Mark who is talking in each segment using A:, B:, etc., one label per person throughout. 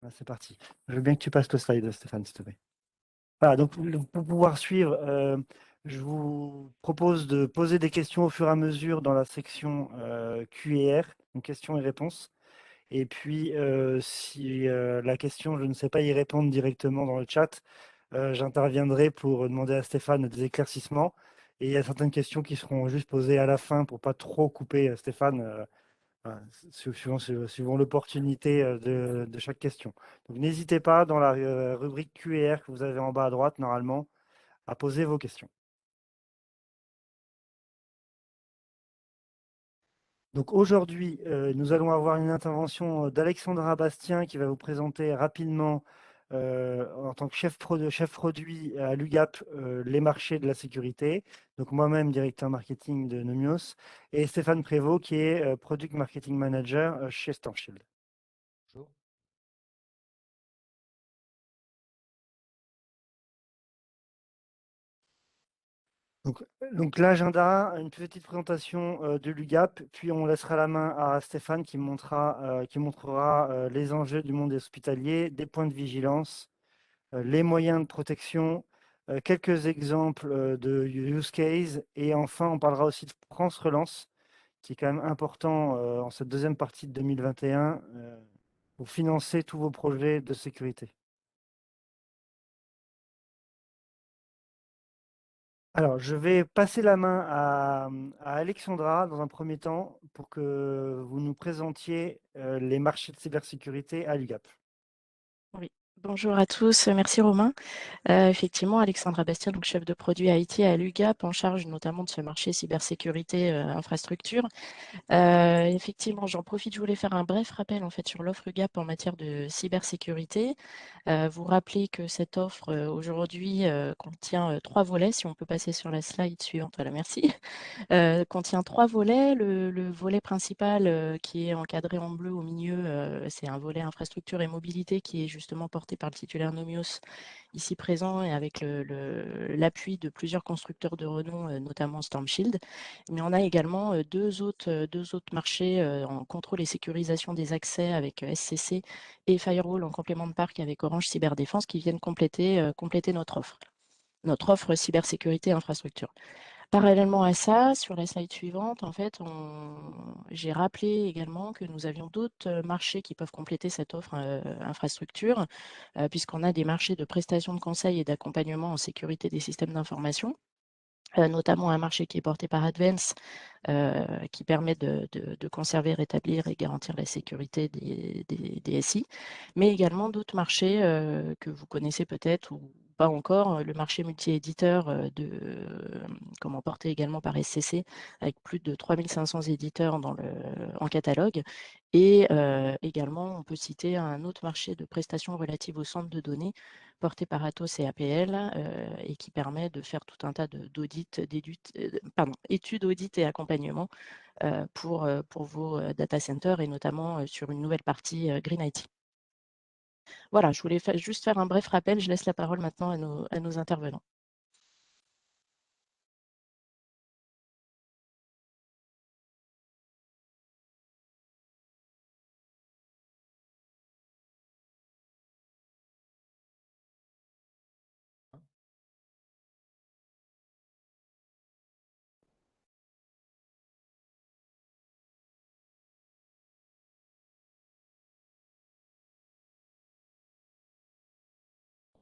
A: Ah, c'est parti. Je veux bien que tu passes le slide, Stéphane, s'il te plaît. Voilà, donc pour pouvoir suivre, je vous propose de poser des questions au fur et à mesure dans la section Q&R, donc questions et réponses. Et puis, si la question, je ne sais pas y répondre directement dans le chat, j'interviendrai pour demander à Stéphane des éclaircissements. Et il y a certaines questions qui seront juste posées à la fin pour pas trop couper Stéphane. Voilà, suivant l'opportunité de chaque question. Donc n'hésitez pas dans la rubrique Q&R que vous avez en bas à droite, normalement, à poser vos questions. Donc aujourd'hui, nous allons avoir une intervention d'Alexandra Bastien qui va vous présenter rapidement, en tant que chef produit à l'UGAP, les marchés de la sécurité. Donc moi-même, directeur marketing de Nomios, et Stéphane Prévost qui est Product Marketing Manager chez Stormshield. Bonjour. Donc l'agenda, une petite présentation de l'UGAP, puis on laissera la main à Stéphane qui montrera les enjeux du monde hospitalier, des points de vigilance, les moyens de protection, quelques exemples de use case, et enfin on parlera aussi de France Relance, qui est quand même important en cette deuxième partie de 2021 pour financer tous vos projets de sécurité. Alors, je vais passer la main à Alexandra dans un premier temps pour que vous nous présentiez les marchés de cybersécurité à l'UGAP.
B: Oui. Bonjour à tous, merci Romain. Effectivement, Alexandra Bastien, donc chef de produit IT à l'UGAP, en charge notamment de ce marché cybersécurité infrastructure. Effectivement, j'en profite, je voulais faire un bref rappel en fait sur l'offre UGAP en matière de cybersécurité. Vous rappelez que cette offre aujourd'hui contient trois volets. Si on peut passer sur la slide suivante, voilà, merci. Contient trois volets. Le volet principal qui est encadré en bleu au milieu, c'est un volet infrastructure et mobilité qui est justement porté par le titulaire Nomios ici présent et avec l'appui de plusieurs constructeurs de renom, notamment Stormshield. Mais on a également deux autres marchés en contrôle et sécurisation des accès avec SCC et Firewall en complément de parc avec Orange Cyberdéfense qui viennent compléter notre offre cybersécurité infrastructure. Parallèlement à ça, sur la slide suivante, en fait, j'ai rappelé également que nous avions d'autres marchés qui peuvent compléter cette offre infrastructure, puisqu'on a des marchés de prestations de conseil et d'accompagnement en sécurité des systèmes d'information, notamment un marché qui est porté par Advance, qui permet de conserver, rétablir et garantir la sécurité des SI, mais également d'autres marchés que vous connaissez peut-être ou pas encore, le marché multi-éditeur comment porté également par SCC, avec plus de 3500 éditeurs en catalogue. Et également, on peut citer un autre marché de prestations relatives au centre de données, porté par Atos et APL, et qui permet de faire tout un tas d'audits, études, audits et accompagnement pour vos data centers et notamment sur une nouvelle partie Green IT. Voilà, je voulais juste faire un bref rappel. Je laisse la parole maintenant à nos intervenants.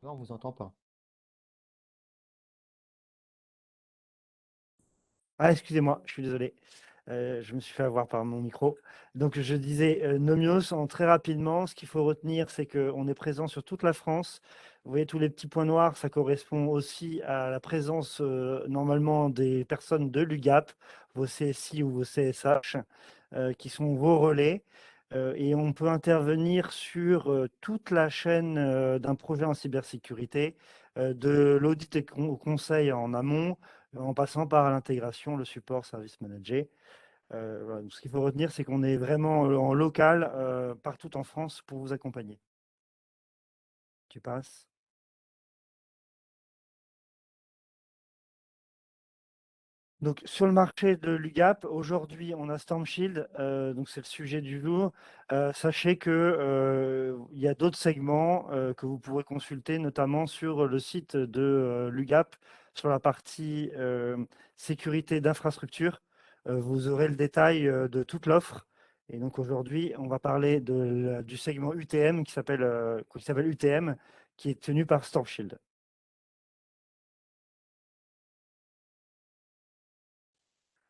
C: Non, on vous entend pas.
A: Ah, excusez-moi, je suis désolé. Je me suis fait avoir par mon micro. Donc, je disais Nomios, en très rapidement, ce qu'il faut retenir, c'est qu'on est présent sur toute la France. Vous voyez tous les petits points noirs, ça correspond aussi à la présence normalement des personnes de l'UGAP, vos CSI ou vos CSH, qui sont vos relais. Et on peut intervenir sur toute la chaîne d'un projet en cybersécurité, de l'audit et au conseil en amont, en passant par l'intégration, le support, service manager. Voilà. Donc, ce qu'il faut retenir, c'est qu'on est vraiment en local partout en France pour vous accompagner. Tu passes. Donc, sur le marché de l'UGAP, aujourd'hui, on a Storm Shield, donc c'est le sujet du jour. Sachez que, il y a d'autres segments que vous pourrez consulter, notamment sur le site de l'UGAP, sur la partie sécurité d'infrastructure. Vous aurez le détail de toute l'offre. Et donc aujourd'hui, on va parler du segment UTM qui s'appelle UTM, qui est tenu par Storm Shield.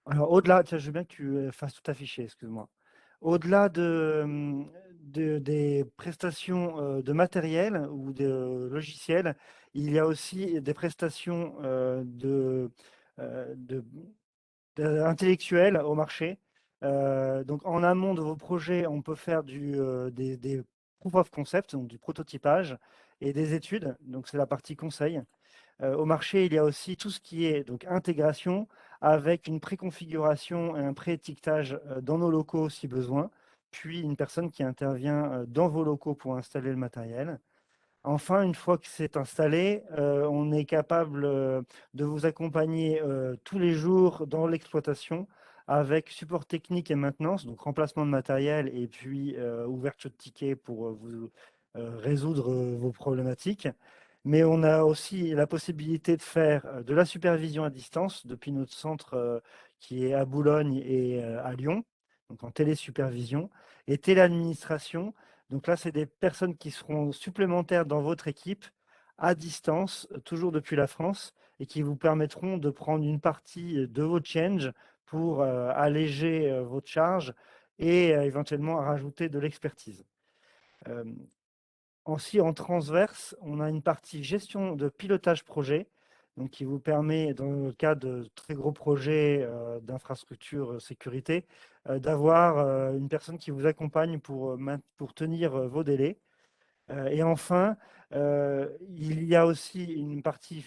A: Alors, au-delà, tiens, je veux bien que tu fasses tout afficher, excuse-moi. Au-delà des prestations de matériel ou de logiciels, il y a aussi des prestations de, intellectuelles au marché. Donc, en amont de vos projets, on peut faire des proof of concept, donc du prototypage, et des études. Donc, c'est la partie conseil. Au marché, il y a aussi tout ce qui est donc intégration avec une préconfiguration et un pré-étiquetage dans nos locaux si besoin, puis une personne qui intervient dans vos locaux pour installer le matériel. Enfin, une fois que c'est installé, on est capable de vous accompagner tous les jours dans l'exploitation avec support technique et maintenance, donc remplacement de matériel et puis ouverture de tickets pour vous résoudre vos problématiques. Mais on a aussi la possibilité de faire de la supervision à distance depuis notre centre qui est à Boulogne et à Lyon, donc en télésupervision, et téléadministration. Donc là, c'est des personnes qui seront supplémentaires dans votre équipe à distance, toujours depuis la France, et qui vous permettront de prendre une partie de vos change pour alléger votre charge et éventuellement rajouter de l'expertise. Euh, Ensuite, en transverse, on a une partie gestion de pilotage projet, donc qui vous permet, dans le cas de très gros projets d'infrastructure sécurité, d'avoir une personne qui vous accompagne pour tenir vos délais. Et enfin, il y a aussi une partie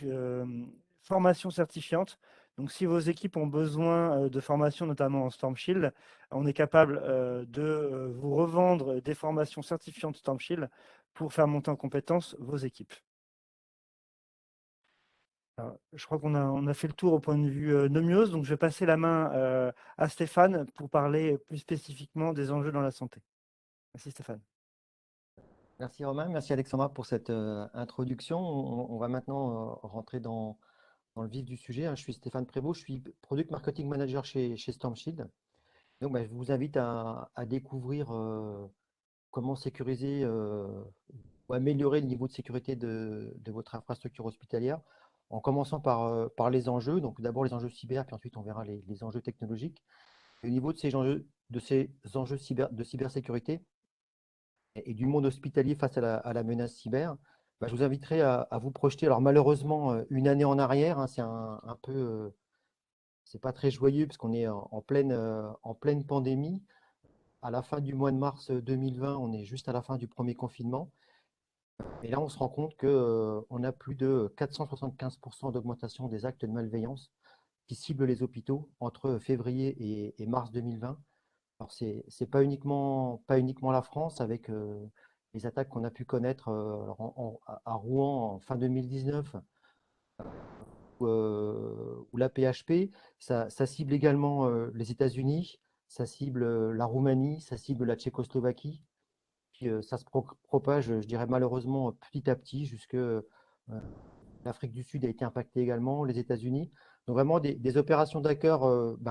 A: formation certifiante. Donc, si vos équipes ont besoin de formation, notamment en Storm Shield, on est capable de vous revendre des formations certifiantes Storm Shield pour faire monter en compétence vos équipes. Alors, je crois qu'on a fait le tour au point de vue Nomios, donc je vais passer la main à Stéphane pour parler plus spécifiquement des enjeux dans la santé. Merci Stéphane.
C: Merci Romain, merci Alexandra pour cette introduction. On va maintenant rentrer dans le vif du sujet, hein. Je suis Stéphane Prévost, je suis Product Marketing Manager chez StormShield. Donc, je vous invite à découvrir comment sécuriser ou améliorer le niveau de sécurité de votre infrastructure hospitalière en commençant par les enjeux. Donc, d'abord les enjeux cyber, puis ensuite on verra les enjeux technologiques. Et au niveau de ces enjeux de cybersécurité, et du monde hospitalier face à la menace cyber, je vous inviterai à vous projeter. Alors malheureusement, une année en arrière, hein, c'est un peu, c'est pas très joyeux parce qu'on est en pleine pandémie. À la fin du mois de mars 2020, on est juste à la fin du premier confinement. Et là, on se rend compte qu'on a plus de 475% d'augmentation des actes de malveillance qui ciblent les hôpitaux entre février et mars 2020. Alors, c'est pas uniquement la France, avec les attaques qu'on a pu connaître à Rouen en fin 2019, ou la PHP. Ça cible également les États-Unis, ça cible la Roumanie, ça cible la Tchécoslovaquie. Puis ça se propage, je dirais malheureusement, petit à petit, jusque l'Afrique du Sud a été impactée également, les États-Unis. Donc vraiment des opérations d'hackers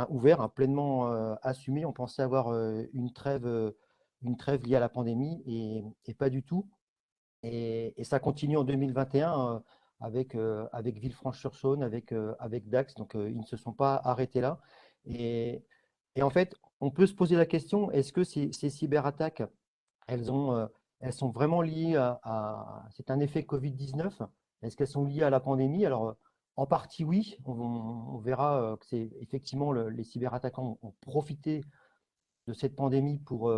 C: ouvertes, hein, pleinement assumées. On pensait avoir une trêve liée à la pandémie et pas du tout. Et ça continue en 2021 avec Villefranche-sur-Saône, avec Dax. Donc ils ne se sont pas arrêtés là. Et, et en fait, on peut se poser la question, est-ce que ces cyberattaques, elles sont vraiment liées c'est un effet Covid-19? Est-ce qu'elles sont liées à la pandémie? Alors, en partie, oui. On verra que c'est effectivement les cyberattaquants ont profité de cette pandémie pour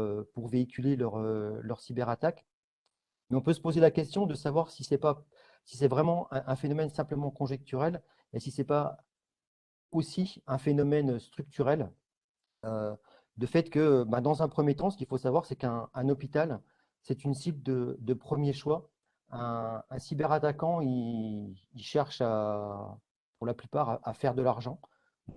C: véhiculer leur cyberattaque. Mais on peut se poser la question de savoir si c'est vraiment un phénomène simplement conjecturel et si c'est pas aussi un phénomène structurel. Euh, de fait que, dans un premier temps, ce qu'il faut savoir, c'est qu'un hôpital, c'est une cible de premier choix. Un cyberattaquant, il cherche pour la plupart à faire de l'argent.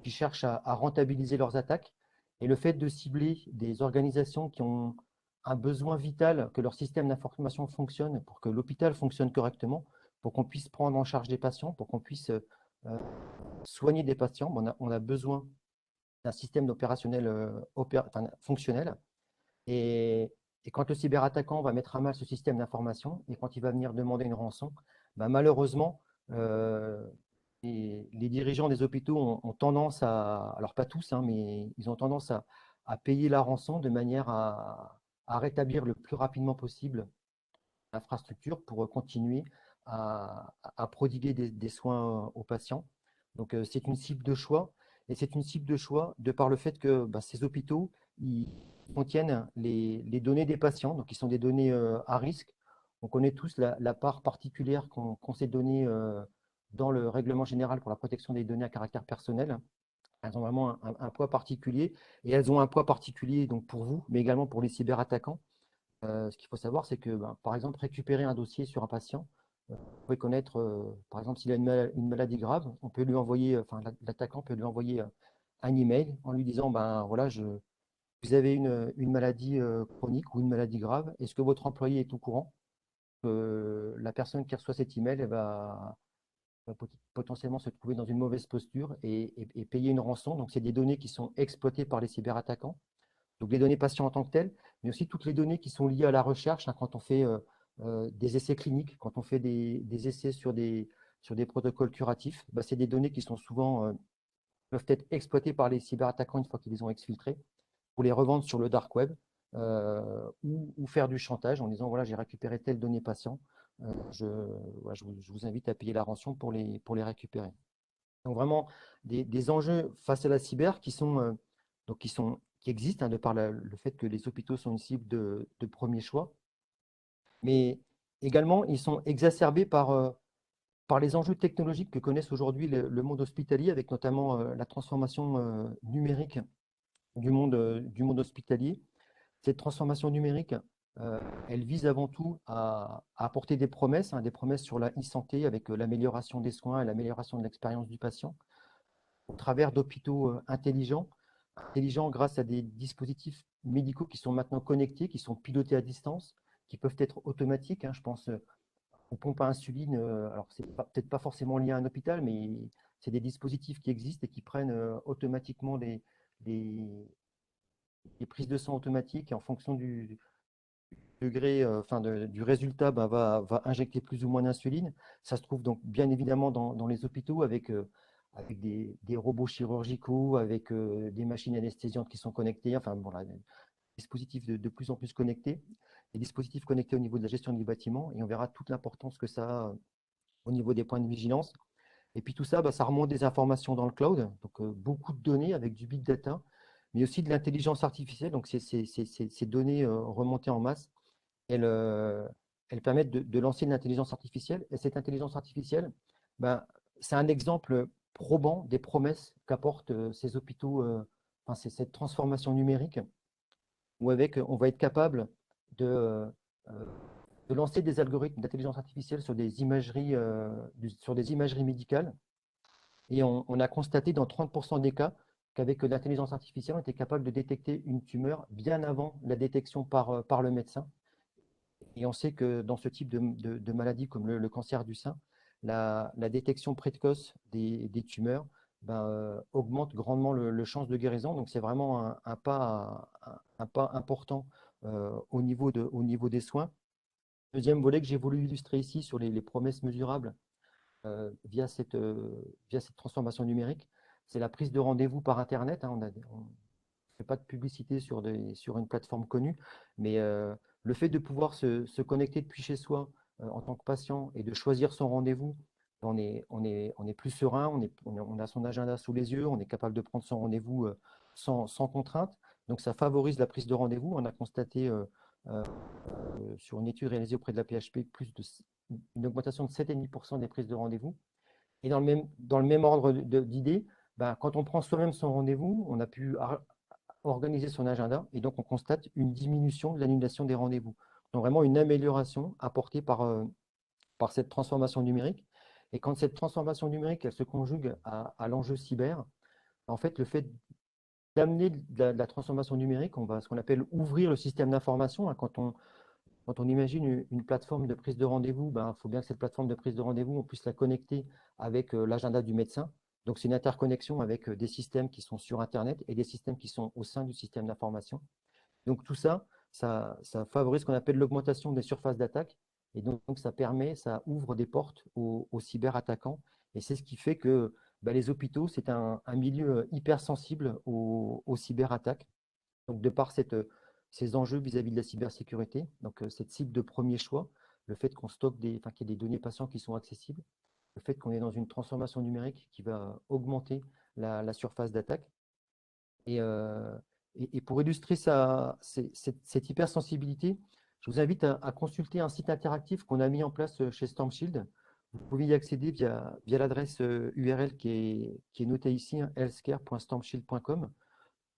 C: qui cherchent à rentabiliser leurs attaques. Et le fait de cibler des organisations qui ont un besoin vital que leur système d'information fonctionne, pour que l'hôpital fonctionne correctement, pour qu'on puisse prendre en charge des patients, pour qu'on puisse soigner des patients, on a besoin d'un système opérationnel fonctionnel. Et quand le cyberattaquant va mettre à mal ce système d'information et quand il va venir demander une rançon, malheureusement, les dirigeants des hôpitaux ont tendance alors pas tous, hein, mais ils ont tendance à payer la rançon de manière à rétablir le plus rapidement possible l'infrastructure pour continuer à prodiguer des soins aux patients. Donc c'est une cible de choix, et c'est une cible de choix de par le fait que ces hôpitaux ils contiennent les données des patients, donc qui sont des données à risque. On connaît tous la part particulière qu'ont ces données dans le règlement général pour la protection des données à caractère personnel. Elles ont vraiment un poids particulier, et elles ont un poids particulier donc pour vous, mais également pour les cyberattaquants. Ce qu'il faut savoir, c'est que, par exemple, récupérer un dossier sur un patient, vous pouvez connaître, par exemple, s'il a une maladie grave, on peut lui envoyer, enfin, l'attaquant peut lui envoyer un email en lui disant, voilà, vous avez une maladie chronique ou une maladie grave, est-ce que votre employé est au courant que la personne qui reçoit cet email, elle va potentiellement se trouver dans une mauvaise posture et payer une rançon. Donc, c'est des données qui sont exploitées par les cyberattaquants. Donc les données patients en tant que telles, mais aussi toutes les données qui sont liées à la recherche, hein, quand on fait des essais cliniques, quand on fait des essais sur des protocoles curatifs, c'est des données qui sont souvent peuvent être exploitées par les cyberattaquants une fois qu'ils les ont exfiltrées pour les revendre sur le dark web ou faire du chantage en disant voilà, j'ai récupéré telle donnée patient, je vous invite à payer la rançon pour les récupérer. Donc vraiment des enjeux face à la cyber qui existent, hein, de par le fait que les hôpitaux sont une cible de premier choix, mais également ils sont exacerbés par les enjeux technologiques que connaissent aujourd'hui le monde hospitalier, avec notamment la transformation numérique du monde hospitalier. Cette transformation numérique, elle vise avant tout à apporter des promesses, hein, des promesses sur la e-santé avec l'amélioration des soins et l'amélioration de l'expérience du patient au travers d'hôpitaux intelligents, grâce à des dispositifs médicaux qui sont maintenant connectés, qui sont pilotés à distance, qui peuvent être automatiques, hein. Je pense aux pompes à insuline. Alors, c'est peut-être pas forcément lié à un hôpital, mais c'est des dispositifs qui existent et qui prennent automatiquement des prises de sang automatiques, et en fonction du degré, du résultat, va injecter plus ou moins d'insuline. Ça se trouve donc bien évidemment dans les hôpitaux avec des robots chirurgicaux, avec des machines anesthésiantes qui sont connectées, enfin bon, là, des dispositifs de plus en plus connectés, des dispositifs connectés au niveau de la gestion du bâtiment, et on verra toute l'importance que ça a au niveau des points de vigilance. Et puis tout ça, ça remonte des informations dans le cloud, donc beaucoup de données avec du big data, mais aussi de l'intelligence artificielle. Donc ces données remontées en masse, elles permettent de lancer une intelligence artificielle. Et cette intelligence artificielle, ben, c'est un exemple probant des promesses qu'apportent ces hôpitaux, c'est cette transformation numérique, où avec, on va être capable de, euh, de lancer des algorithmes d'intelligence artificielle sur des imageries médicales. Et on a constaté dans 30% des cas qu'avec l'intelligence artificielle, on était capable de détecter une tumeur bien avant la détection par le médecin. Et on sait que dans ce type de maladie comme le cancer du sein, la détection précoce des tumeurs augmente grandement le chance de guérison. Donc c'est vraiment un pas important au niveau des soins. Deuxième volet que j'ai voulu illustrer ici sur les promesses mesurables via cette transformation numérique, c'est la prise de rendez-vous par Internet, hein. On ne fait pas de publicité sur une plateforme connue, mais le fait de pouvoir se connecter depuis chez soi en tant que patient et de choisir son rendez-vous, on est plus serein, on a son agenda sous les yeux, on est capable de prendre son rendez-vous sans contrainte. Donc ça favorise la prise de rendez-vous. On a constaté euh, sur une étude réalisée auprès de la PHP une augmentation de 7,5% des prises de rendez-vous. Et dans le même ordre d'idées, quand on prend soi-même son rendez-vous, on a pu organiser son agenda, et donc on constate une diminution de l'annulation des rendez-vous. Donc vraiment une amélioration apportée par cette transformation numérique. Et quand cette transformation numérique elle se conjugue à l'enjeu cyber, En fait, le fait d'amener de la transformation numérique, ce qu'on appelle ouvrir le système d'information, hein. Quand on imagine une plateforme de prise de rendez-vous, ben, il faut bien que cette plateforme de prise de rendez-vous, on puisse la connecter avec l'agenda du médecin. Donc, c'est une interconnexion avec des systèmes qui sont sur Internet et des systèmes qui sont au sein du système d'information. Donc, tout ça, ça favorise ce qu'on appelle l'augmentation des surfaces d'attaque. Et donc, ça ouvre des portes aux cyberattaquants. Et c'est ce qui fait que ben, les hôpitaux, c'est un milieu hypersensible aux cyberattaques. Donc, de par ces enjeux vis-à-vis de la cybersécurité, donc cette cible de premier choix, le fait qu'on stocke enfin, qu'il y ait des données patients qui sont accessibles, le fait qu'on est dans une transformation numérique qui va augmenter la surface d'attaque. Et, euh, et pour illustrer cette hypersensibilité, je vous invite à consulter un site interactif qu'on a mis en place chez Stormshield. Vous pouvez y accéder via l'adresse URL qui est notée ici, hein, healthcare.stormshield.com.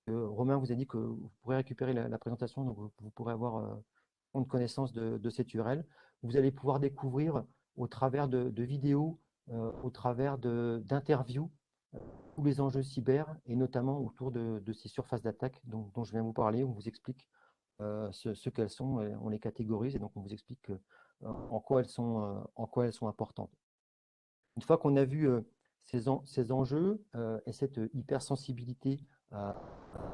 C: Romain vous a dit que vous pourrez récupérer la présentation, donc vous pourrez prendre connaissance de cette URL. Vous allez pouvoir découvrir au travers de vidéos, au travers d'interviews, tous les enjeux cyber et notamment autour de ces surfaces d'attaque dont je viens vous parler. On vous explique ce qu'elles sont, on les catégorise et donc on vous explique en quoi elles sont importantes. Une fois qu'on a vu ces enjeux et cette hypersensibilité à,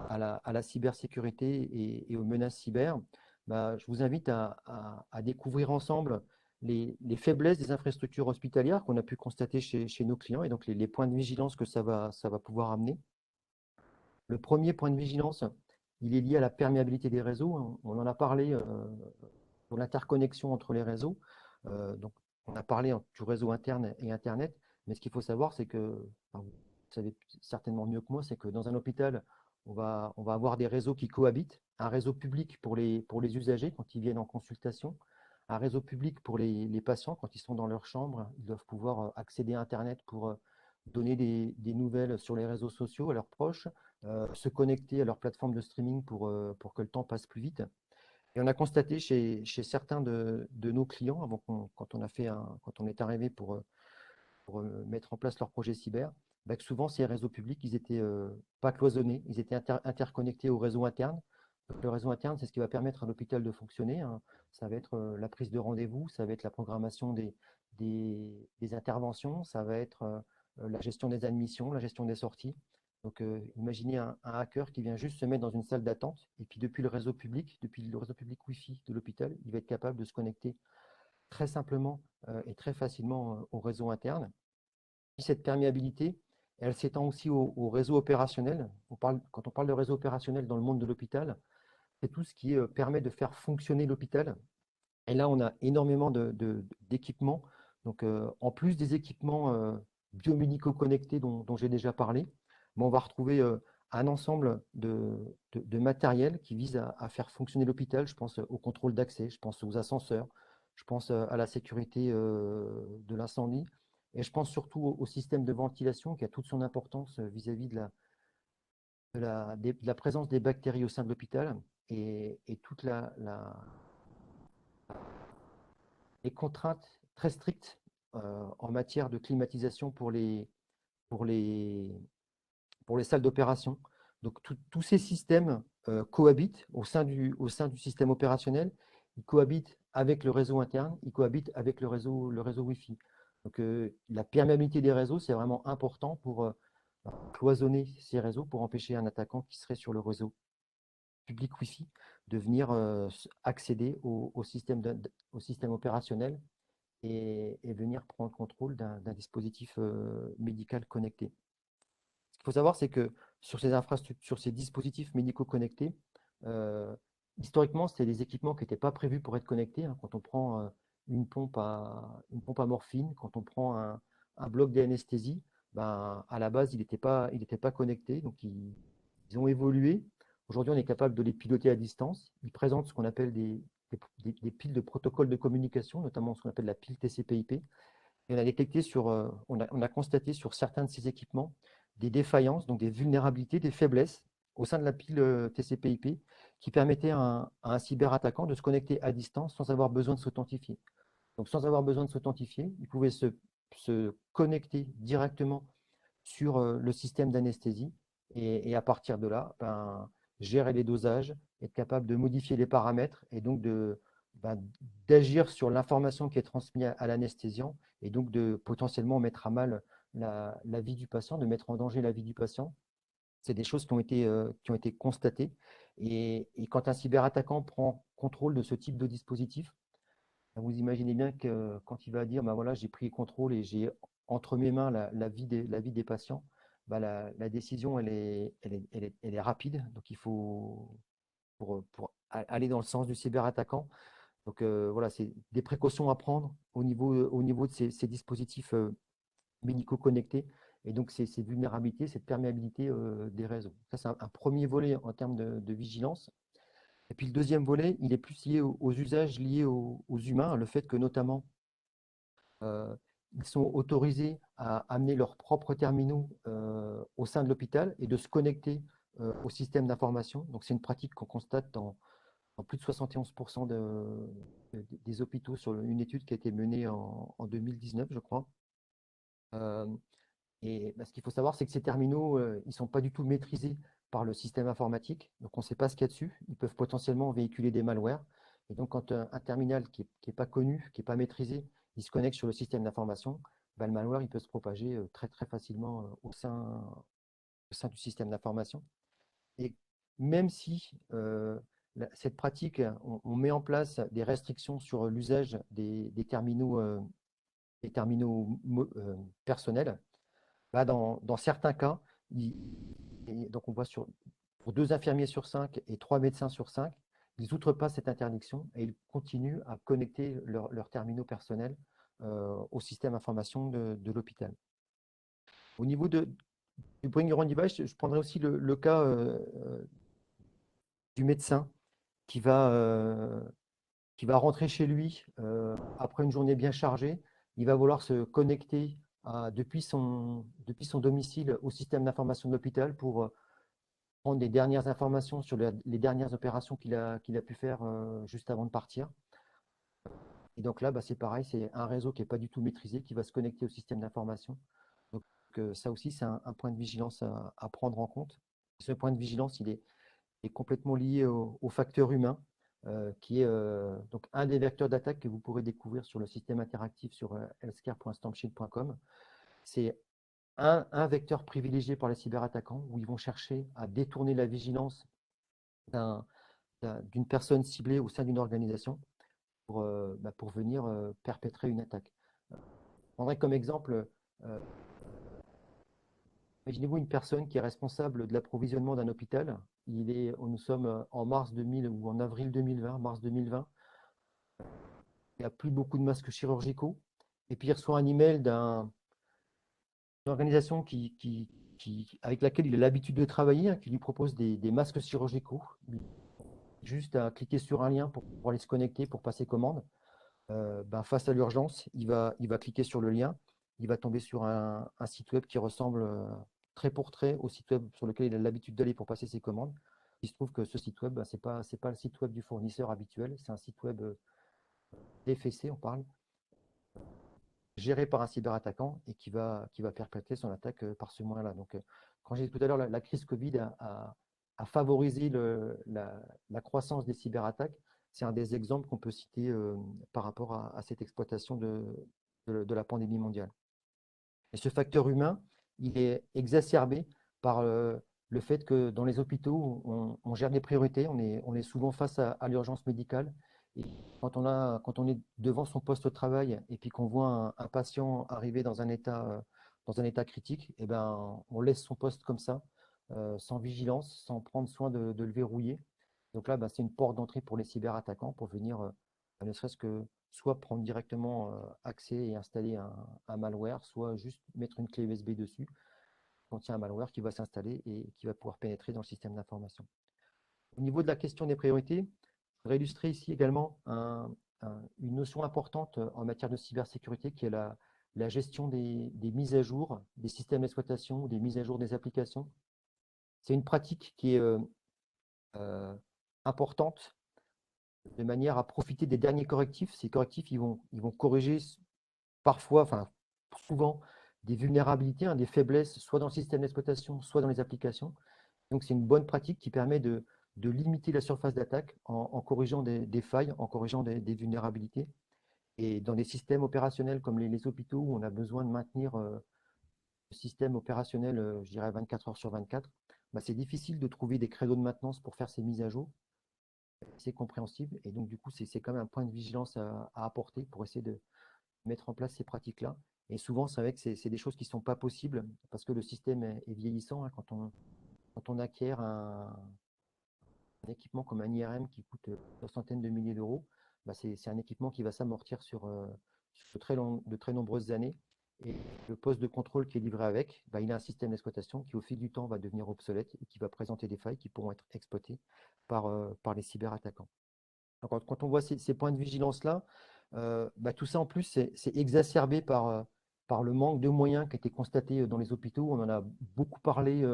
C: à la cybersécurité et aux menaces cyber, bah, je vous invite à découvrir ensemble les faiblesses des infrastructures hospitalières qu'on a pu constater chez nos clients et donc les points de vigilance que ça va pouvoir amener. Le premier point de vigilance, il est lié à la perméabilité des réseaux. On en a parlé pour l'interconnexion entre les réseaux. Donc, on a parlé du réseau interne et Internet, mais ce qu'il faut savoir, c'est que, enfin, vous savez certainement mieux que moi, c'est que dans un hôpital, on va avoir des réseaux qui cohabitent, un réseau public pour les usagers quand ils viennent en consultation, un réseau public pour les patients quand ils sont dans leur chambre, ils doivent pouvoir accéder à Internet pour donner des nouvelles sur les réseaux sociaux à leurs proches, se connecter à leur plateforme de streaming pour que le temps passe plus vite. Et on a constaté chez certains de nos clients, quand on est arrivé pour mettre en place leur projet cyber, bah, que souvent ces réseaux publics, ils étaient pas cloisonnés, ils étaient interconnectés au réseau interne. Donc, le réseau interne, c'est ce qui va permettre à l'hôpital de fonctionner, hein. Ça va être la prise de rendez-vous, ça va être la programmation des interventions, ça va être la gestion des admissions, la gestion des sorties. Donc, imaginez un hacker qui vient juste se mettre dans une salle d'attente et puis depuis le réseau public Wi-Fi de l'hôpital, il va être capable de se connecter très simplement et très facilement au réseau interne. Cette perméabilité, elle s'étend aussi au réseau opérationnel. Quand on parle de réseau opérationnel dans le monde de l'hôpital, c'est tout ce qui permet de faire fonctionner l'hôpital. Et là, on a énormément d'équipements. Donc, en plus des équipements biomédicaux connectés dont j'ai déjà parlé, mais on va retrouver un ensemble de matériel qui vise à faire fonctionner l'hôpital. Je pense au contrôle d'accès, je pense aux ascenseurs, je pense à la sécurité de l'incendie, et je pense surtout au système de ventilation qui a toute son importance vis-à-vis de la présence des bactéries au sein de l'hôpital et toute les contraintes très strictes en matière de climatisation pour les, pour les salles d'opération. Donc tous ces systèmes cohabitent au sein du système opérationnel, ils cohabitent avec le réseau interne, ils cohabitent avec le réseau Wi-Fi. Donc la perméabilité des réseaux, c'est vraiment important pour cloisonner ces réseaux, pour empêcher un attaquant qui serait sur le réseau public Wi-Fi de venir accéder au système opérationnel et venir prendre contrôle d'un dispositif médical connecté. Ce qu'il faut savoir, c'est que sur ces infrastructures, sur ces dispositifs médicaux connectés, euh, historiquement, c'était des équipements qui n'étaient pas prévus pour être connectés, hein. Quand on prend une pompe à morphine, quand on prend un bloc d'anesthésie, ben, à la base, il était pas connecté. Donc, ils ont évolué. Aujourd'hui, on est capable de les piloter à distance. Ils présentent ce qu'on appelle des piles de protocoles de communication, notamment ce qu'on appelle la pile TCP/IP. Et on a détecté on a constaté sur certains de ces équipements des défaillances, donc des vulnérabilités, des faiblesses au sein de la pile TCP/IP qui permettaient à un cyberattaquant de se connecter à distance sans avoir besoin de s'authentifier. Donc, sans avoir besoin de s'authentifier, il pouvait se connecter directement sur le système d'anesthésie Et à partir de là, ben, gérer les dosages, être capable de modifier les paramètres et donc d'agir sur l'information qui est transmise à l'anesthésiant et donc de potentiellement mettre à mal la vie du patient, de mettre en danger la vie du patient. C'est des choses qui ont été constatées. Et quand un cyberattaquant prend contrôle de ce type de dispositif, ben, vous imaginez bien que quand il va dire, ben voilà, j'ai pris contrôle et j'ai entre mes mains la vie des patients, ben la décision, elle est rapide. Donc il faut, pour aller dans le sens du cyberattaquant, donc voilà, c'est des précautions à prendre au niveau de ces dispositifs médicaux connectés. Et donc ces vulnérabilités, cette perméabilité des réseaux. Ça, c'est un premier volet en termes de vigilance. Et puis le deuxième volet, il est plus lié aux usages liés aux humains, le fait que notamment euh, ils sont autorisés à amener leurs propres terminaux au sein de l'hôpital et de se connecter au système d'information. Donc c'est une pratique qu'on constate dans plus de 71% des hôpitaux sur une étude qui a été menée en 2019, je crois. Euh, et ce qu'il faut savoir, c'est que ces terminaux, ils ne sont pas du tout maîtrisés par le système informatique. Donc, on ne sait pas ce qu'il y a dessus. Ils peuvent potentiellement véhiculer des malwares. Et donc, quand un terminal qui n'est pas connu, qui n'est pas maîtrisé, il se connecte sur le système d'information, ben, le malware, il peut se propager très, très facilement au sein du système d'information. Et même si cette pratique, on met en place des restrictions sur l'usage des terminaux personnels, bah, dans certains cas, donc on voit pour 2 infirmiers sur 5 et 3 médecins sur 5, ils n'outrepent cette interdiction et ils continuent à connecter leurs terminaux personnels au système information de l'hôpital. Au niveau du Bring Your Own Device, je prendrai aussi le cas du médecin qui qui va rentrer chez lui après une journée bien chargée. Il va vouloir se connecter depuis son domicile au système d'information de l'hôpital pour prendre les dernières informations sur les dernières opérations qu'il a pu faire juste avant de partir. Et donc là, bah, c'est pareil, c'est un réseau qui n'est pas du tout maîtrisé, qui va se connecter au système d'information. Donc ça aussi, c'est un point de vigilance à prendre en compte. Ce point de vigilance, il est complètement lié au facteur humain, qui est donc un des vecteurs d'attaque que vous pourrez découvrir sur le système interactif sur healthcare.stampshield.com. C'est un vecteur privilégié par les cyberattaquants où ils vont chercher à détourner la vigilance d'une personne ciblée au sein d'une organisation pour venir perpétrer une attaque. Je prendrai comme exemple, imaginez-vous une personne qui est responsable de l'approvisionnement d'un hôpital. Nous sommes en mars 2000 ou en avril 2020, mars 2020. Il n'y a plus beaucoup de masques chirurgicaux. Et puis il reçoit un email d'une organisation avec laquelle il a l'habitude de travailler, hein, qui lui propose des masques chirurgicaux. Juste à cliquer sur un lien pour aller se connecter, pour passer commande. Face à l'urgence, il va cliquer sur le lien. Il va tomber sur un site web qui ressemble trait pour trait au site web sur lequel il a l'habitude d'aller pour passer ses commandes. Il se trouve que ce site web, ce n'est pas le site web du fournisseur habituel, c'est un site web DFC, on parle, géré par un cyberattaquant et qui va perpétrer son attaque par ce moyen-là. Donc, quand j'ai dit tout à l'heure, la crise Covid a favorisé la croissance des cyberattaques. C'est un des exemples qu'on peut citer par rapport à cette exploitation de la pandémie mondiale. Et ce facteur humain, il est exacerbé par le fait que dans les hôpitaux, on gère des priorités, on est souvent face à l'urgence médicale. Et quand on est devant son poste de travail et puis qu'on voit un patient arriver dans un état critique, eh ben, on laisse son poste comme ça, sans vigilance, sans prendre soin de le verrouiller. Donc là, c'est une porte d'entrée pour les cyberattaquants pour venir, ne serait-ce que soit prendre directement accès et installer un malware, soit juste mettre une clé USB dessus, qui contient un malware qui va s'installer et qui va pouvoir pénétrer dans le système d'information. Au niveau de la question des priorités, je voudrais illustrer ici également une notion importante en matière de cybersécurité qui est la gestion des mises à jour des systèmes d'exploitation, des mises à jour des applications. C'est une pratique qui est importante de manière à profiter des derniers correctifs. Ces correctifs, ils vont corriger parfois, enfin souvent, des vulnérabilités, des faiblesses, soit dans le système d'exploitation, soit dans les applications. Donc, c'est une bonne pratique qui permet de limiter la surface d'attaque en corrigeant des failles, en corrigeant des vulnérabilités. Et dans des systèmes opérationnels comme les hôpitaux, où on a besoin de maintenir le système opérationnel, je dirais 24 heures sur 24, bah, c'est difficile de trouver des créneaux de maintenance pour faire ces mises à jour. C'est compréhensible. Et donc, du coup, c'est quand même un point de vigilance à apporter pour essayer de mettre en place ces pratiques-là. Et souvent, c'est vrai que c'est des choses qui ne sont pas possibles parce que le système est vieillissant. Quand on acquiert un équipement comme un IRM qui coûte une centaine de milliers d'euros, bah c'est un équipement qui va s'amortir sur de très nombreuses années. Et le poste de contrôle qui est livré avec, bah, il a un système d'exploitation qui, au fil du temps, va devenir obsolète et qui va présenter des failles qui pourront être exploitées par les cyberattaquants. Donc, quand on voit ces points de vigilance-là, bah, tout ça en plus, c'est exacerbé par le manque de moyens qui a été constaté dans les hôpitaux. On en a beaucoup parlé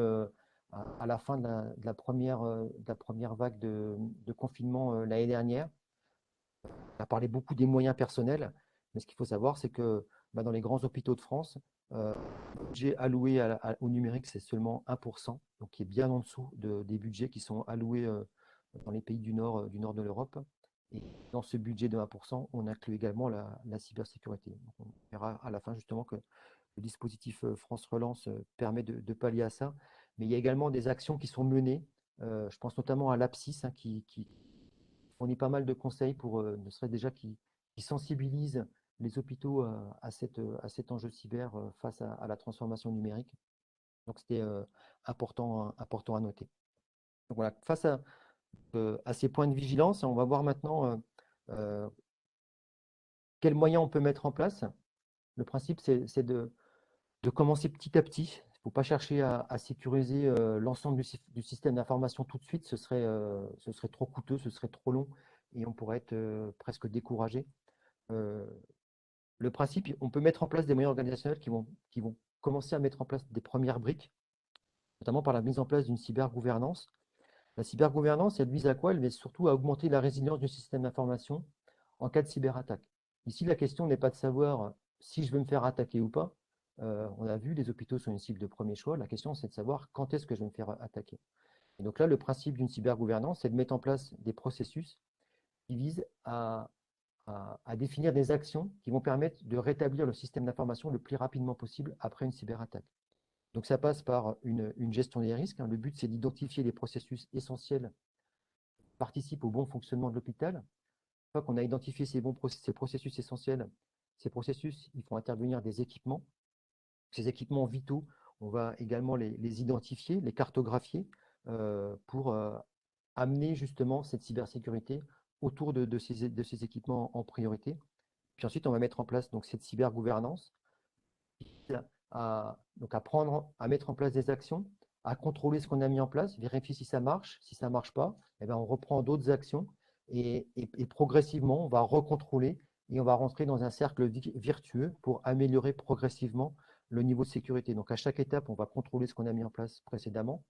C: à la fin de la première vague de confinement l'année dernière. On a parlé beaucoup des moyens personnels, mais ce qu'il faut savoir, c'est que bah, dans les grands hôpitaux de France, le budget alloué au numérique, c'est seulement 1%, donc qui est bien en dessous des budgets qui sont alloués dans les pays du nord de l'Europe. Et dans ce budget de 1%, on inclut également la cybersécurité. Donc on verra à la fin justement que le dispositif France Relance permet de pallier à ça. Mais il y a également des actions qui sont menées. Je pense notamment à l'APSIS qui fournit pas mal de conseils pour, ne serait-ce déjà qui sensibilise les hôpitaux à cet enjeu cyber face à la transformation numérique. Donc c'était important à noter. Donc voilà, face à ces points de vigilance, on va voir maintenant euh, quels moyens on peut mettre en place. Le principe, c'est de commencer petit à petit. Il ne faut pas chercher à sécuriser l'ensemble du système d'information tout de suite. Ce serait trop coûteux, ce serait trop long et on pourrait être presque découragé. Euh, le principe, on peut mettre en place des moyens organisationnels qui vont commencer à mettre en place des premières briques, notamment par la mise en place d'une cybergouvernance. La cybergouvernance, elle vise à quoi? Elle vise surtout à augmenter la résilience du système d'information en cas de cyberattaque. Ici, la question n'est pas de savoir si je vais me faire attaquer ou pas. On a vu, les hôpitaux sont une cible de premier choix. La question, c'est de savoir quand est-ce que je vais me faire attaquer. Et donc là, le principe d'une cybergouvernance, c'est de mettre en place des processus qui visent à définir des actions qui vont permettre de rétablir le système d'information le plus rapidement possible après une cyberattaque. Donc ça passe par une gestion des risques. Le but, c'est d'identifier les processus essentiels qui participent au bon fonctionnement de l'hôpital. Une fois qu'on a identifié ces processus essentiels, ces processus, ils font intervenir des équipements. Ces équipements vitaux, on va également les identifier, les cartographier pour amener justement cette cybersécurité autour de ces équipements en priorité. Puis ensuite, on va mettre en place donc, cette cybergouvernance à mettre en place des actions, à contrôler ce qu'on a mis en place, vérifier si ça marche. Si ça ne marche pas, eh bien, on reprend d'autres actions et progressivement, on va recontrôler et on va rentrer dans un cercle virtueux pour améliorer progressivement le niveau de sécurité. Donc à chaque étape, on va contrôler ce qu'on a mis en place précédemment,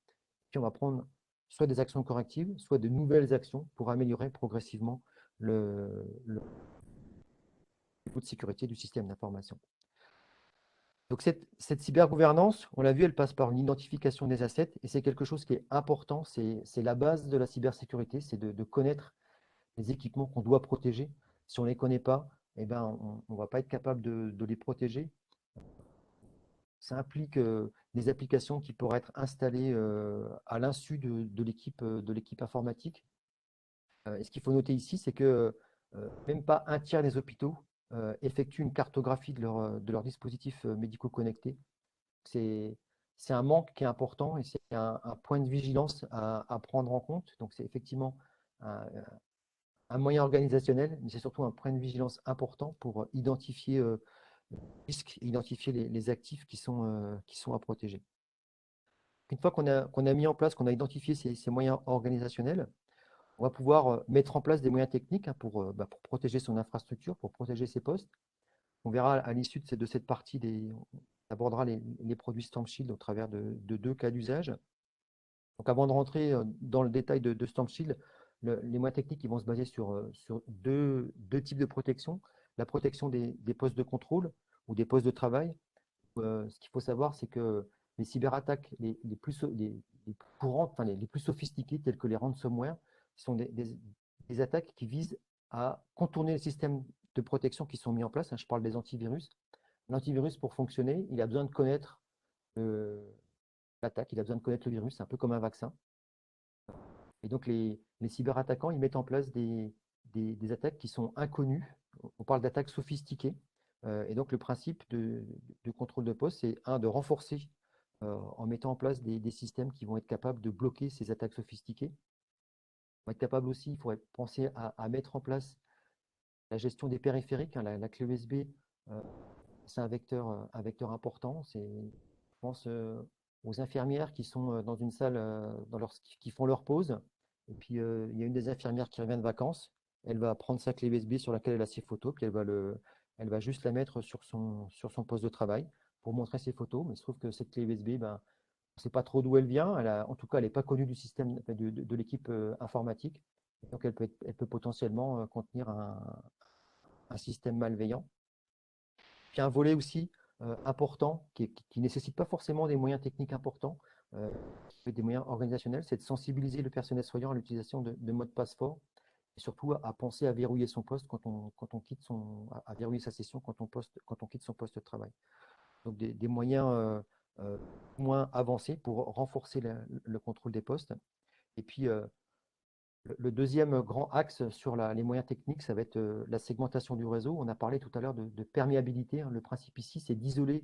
C: puis on va prendre soit des actions correctives, soit de nouvelles actions pour améliorer progressivement le niveau de sécurité du système d'information. Donc cette cybergouvernance, on l'a vu, elle passe par une identification des assets et c'est quelque chose qui est important, c'est la base de la cybersécurité, c'est de connaître les équipements qu'on doit protéger. Si on ne les connaît pas, eh ben, on ne va pas être capable de les protéger. Ça implique des applications qui pourraient être installées à l'insu de l'équipe informatique. Et ce qu'il faut noter ici, c'est que même pas un tiers des hôpitaux effectuent une cartographie de leurs dispositifs médicaux connectés. C'est un manque qui est important et c'est un point de vigilance à prendre en compte. Donc c'est effectivement un moyen organisationnel, mais c'est surtout un point de vigilance important pour identifier les risques, identifier les actifs qui sont à protéger. Une fois qu'on a mis en place, qu'on a identifié ces moyens organisationnels, on va pouvoir mettre en place des moyens techniques pour protéger son infrastructure, pour protéger ses postes. On verra à l'issue de cette partie, on abordera les produits StormShield au travers de deux cas d'usage. Donc avant de rentrer dans le détail de StormShield, les moyens techniques ils vont se baser sur deux types de protection. La protection des postes de contrôle ou des postes de travail. Ce qu'il faut savoir, c'est que les cyberattaques les plus courantes, enfin les plus sophistiquées, telles que les ransomware, sont des attaques qui visent à contourner les systèmes de protection qui sont mis en place. Je parle des antivirus. L'antivirus, pour fonctionner, il a besoin de connaître l'attaque, il a besoin de connaître le virus, c'est un peu comme un vaccin. Et donc les cyberattaquants, ils mettent en place des attaques qui sont inconnues. On parle d'attaques sophistiquées. Et donc le principe de contrôle de poste, c'est de renforcer en mettant en place des systèmes qui vont être capables de bloquer ces attaques sophistiquées. On va être capable aussi, il faudrait penser à mettre en place la gestion des périphériques. La clé USB, c'est un vecteur important. Je pense aux infirmières qui sont dans une salle qui font leur pause. Et puis, il y a une des infirmières qui revient de vacances. Elle va prendre sa clé USB sur laquelle elle a ses photos, puis elle va juste la mettre sur son poste de travail pour montrer ses photos. Mais il se trouve que cette clé USB, ben, on ne sait pas trop d'où elle vient. En tout cas, elle n'est pas connue du système de l'équipe informatique. Donc, elle peut potentiellement contenir un système malveillant. Puis un volet aussi important qui ne nécessite pas forcément des moyens techniques importants, mais des moyens organisationnels, c'est de sensibiliser le personnel soignant à l'utilisation de mots de passe forts et surtout à penser à verrouiller son poste quand on quitte à verrouiller sa session quand on quitte son poste de travail. Donc des moyens moins avancés pour renforcer le contrôle des postes. Et puis le deuxième grand axe sur les moyens techniques, ça va être la segmentation du réseau. On a parlé tout à l'heure de perméabilité. Le principe ici, c'est d'isoler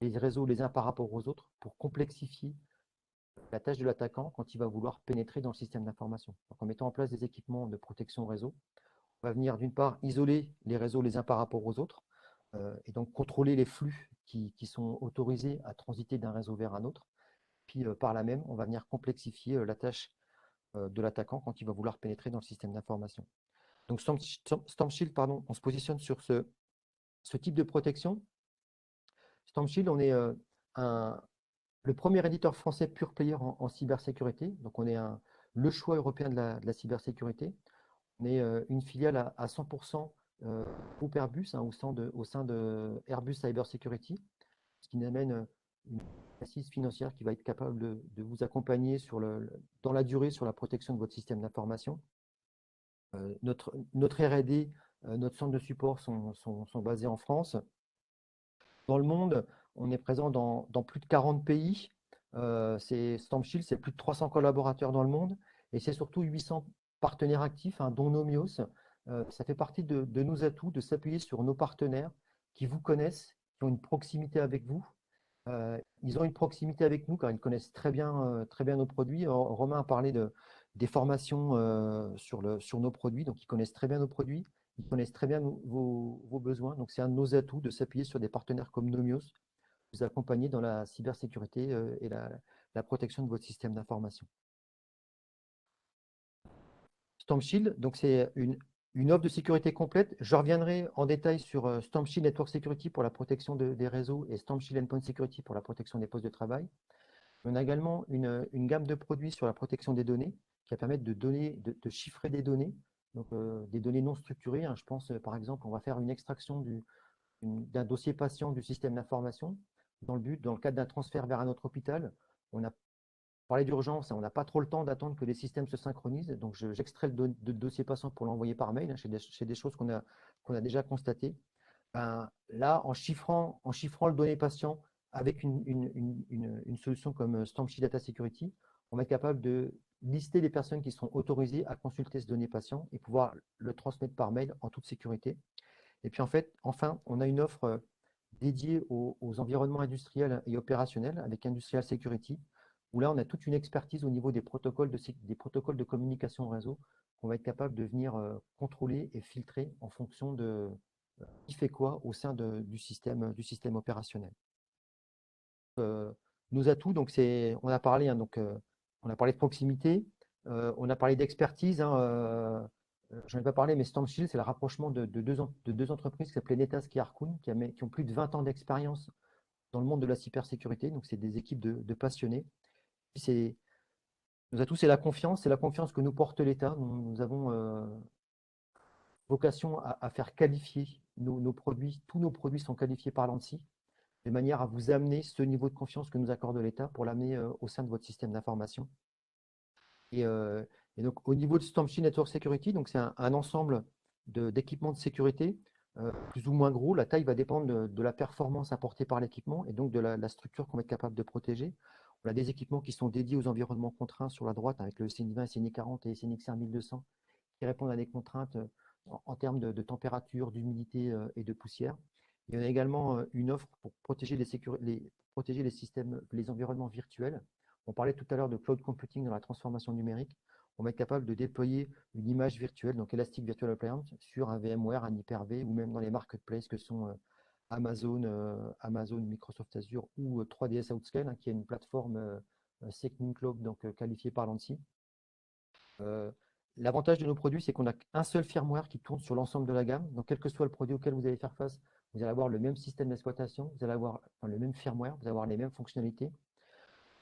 C: les réseaux les uns par rapport aux autres pour complexifier la tâche de l'attaquant quand il va vouloir pénétrer dans le système d'information. Donc, en mettant en place des équipements de protection réseau, on va venir d'une part isoler les réseaux les uns par rapport aux autres et donc contrôler les flux qui sont autorisés à transiter d'un réseau vers un autre. Puis par là même, on va venir complexifier la tâche de l'attaquant quand il va vouloir pénétrer dans le système d'information. Donc StormShield, pardon, on se positionne sur ce type de protection. StormShield, on est le premier éditeur français pure player en cybersécurité. Donc on est le choix européen de la cybersécurité. On est une filiale à 100% groupe Airbus, au sein de Airbus Cyber Security, ce qui nous amène une assise financière qui va être capable de vous accompagner dans la durée sur la protection de votre système d'information. Notre R&D, notre centre de support sont basés en France. Dans le monde, on est présent dans plus de 40 pays. StormShield, c'est plus de 300 collaborateurs dans le monde et c'est surtout 800 partenaires actifs, dont Nomios. Ça fait partie de nos atouts de s'appuyer sur nos partenaires qui vous connaissent, qui ont une proximité avec vous. Ils ont une proximité avec nous car ils connaissent très bien nos produits. Romain a parlé des formations sur nos produits, donc ils connaissent très bien nos produits, ils connaissent très bien vos besoins. Donc c'est un de nos atouts de s'appuyer sur des partenaires comme Nomios, vous accompagner dans la cybersécurité et la protection de votre système d'information. StormShield, donc c'est une offre de sécurité complète. Je reviendrai en détail sur StormShield Network Security pour la protection des réseaux et StormShield Endpoint Security pour la protection des postes de travail. On a également une gamme de produits sur la protection des données qui va permettre de chiffrer des données, donc des données non structurées. Je pense par exemple, on va faire une extraction d'un dossier patient du système d'information dans le cadre d'un transfert vers un autre hôpital. On a parler d'urgence, on n'a pas trop le temps d'attendre que les systèmes se synchronisent. Donc, j'extrais le dossier passant pour l'envoyer par mail. C'est des choses qu'on a déjà constatées. Là, en chiffrant le données patient avec une solution comme StormShield Data Security, on va être capable de lister les personnes qui sont autorisées à consulter ce données patient et pouvoir le transmettre par mail en toute sécurité. Et puis, enfin, on a une offre dédiée aux environnements industriels et opérationnels avec Industrial Security, où là, on a toute une expertise au niveau des protocoles de communication réseau qu'on va être capable de venir contrôler et filtrer en fonction de qui fait quoi au sein du système opérationnel. Nos atouts, donc on a parlé, on a parlé de proximité, on a parlé d'expertise. Je n'en ai pas parlé, mais StormShield, c'est le rapprochement de deux entreprises qui s'appelaient Netask et Harkoon, qui ont plus de 20 ans d'expérience dans le monde de la cybersécurité. Donc, c'est des équipes de passionnés. Nos atouts, c'est la confiance que nous porte l'État. Nous avons vocation à faire qualifier nos produits. Tous nos produits sont qualifiés par l'ANSSI. de manière à vous amener ce niveau de confiance que nous accorde l'État pour l'amener au sein de votre système d'information. Et, euh, et donc, au niveau de Storm Network Security, donc c'est un ensemble d'équipements de sécurité, plus ou moins gros. La taille va dépendre de la performance apportée par l'équipement et donc de la structure qu'on va être capable de protéger. On a des équipements qui sont dédiés aux environnements contraints sur la droite avec le CNI20, CNI40 et CNXR 1200 qui répondent à des contraintes en termes de température, d'humidité et de poussière. Il y en a également une offre pour protéger protéger les systèmes, les environnements virtuels. On parlait tout à l'heure de cloud computing dans la transformation numérique. On va être capable de déployer une image virtuelle, donc Elastic Virtual Appliance, sur un VMware, un Hyper-V ou même dans les marketplaces que sont Amazon, Microsoft Azure ou 3DS Outscale, qui est une plateforme SecNumCloud, donc qualifiée par l'ANSSI. L'avantage de nos produits, c'est qu'on n'a qu'un seul firmware qui tourne sur l'ensemble de la gamme. Donc, quel que soit le produit auquel vous allez faire face, vous allez avoir le même système d'exploitation, vous allez avoir le même firmware, vous allez avoir les mêmes fonctionnalités.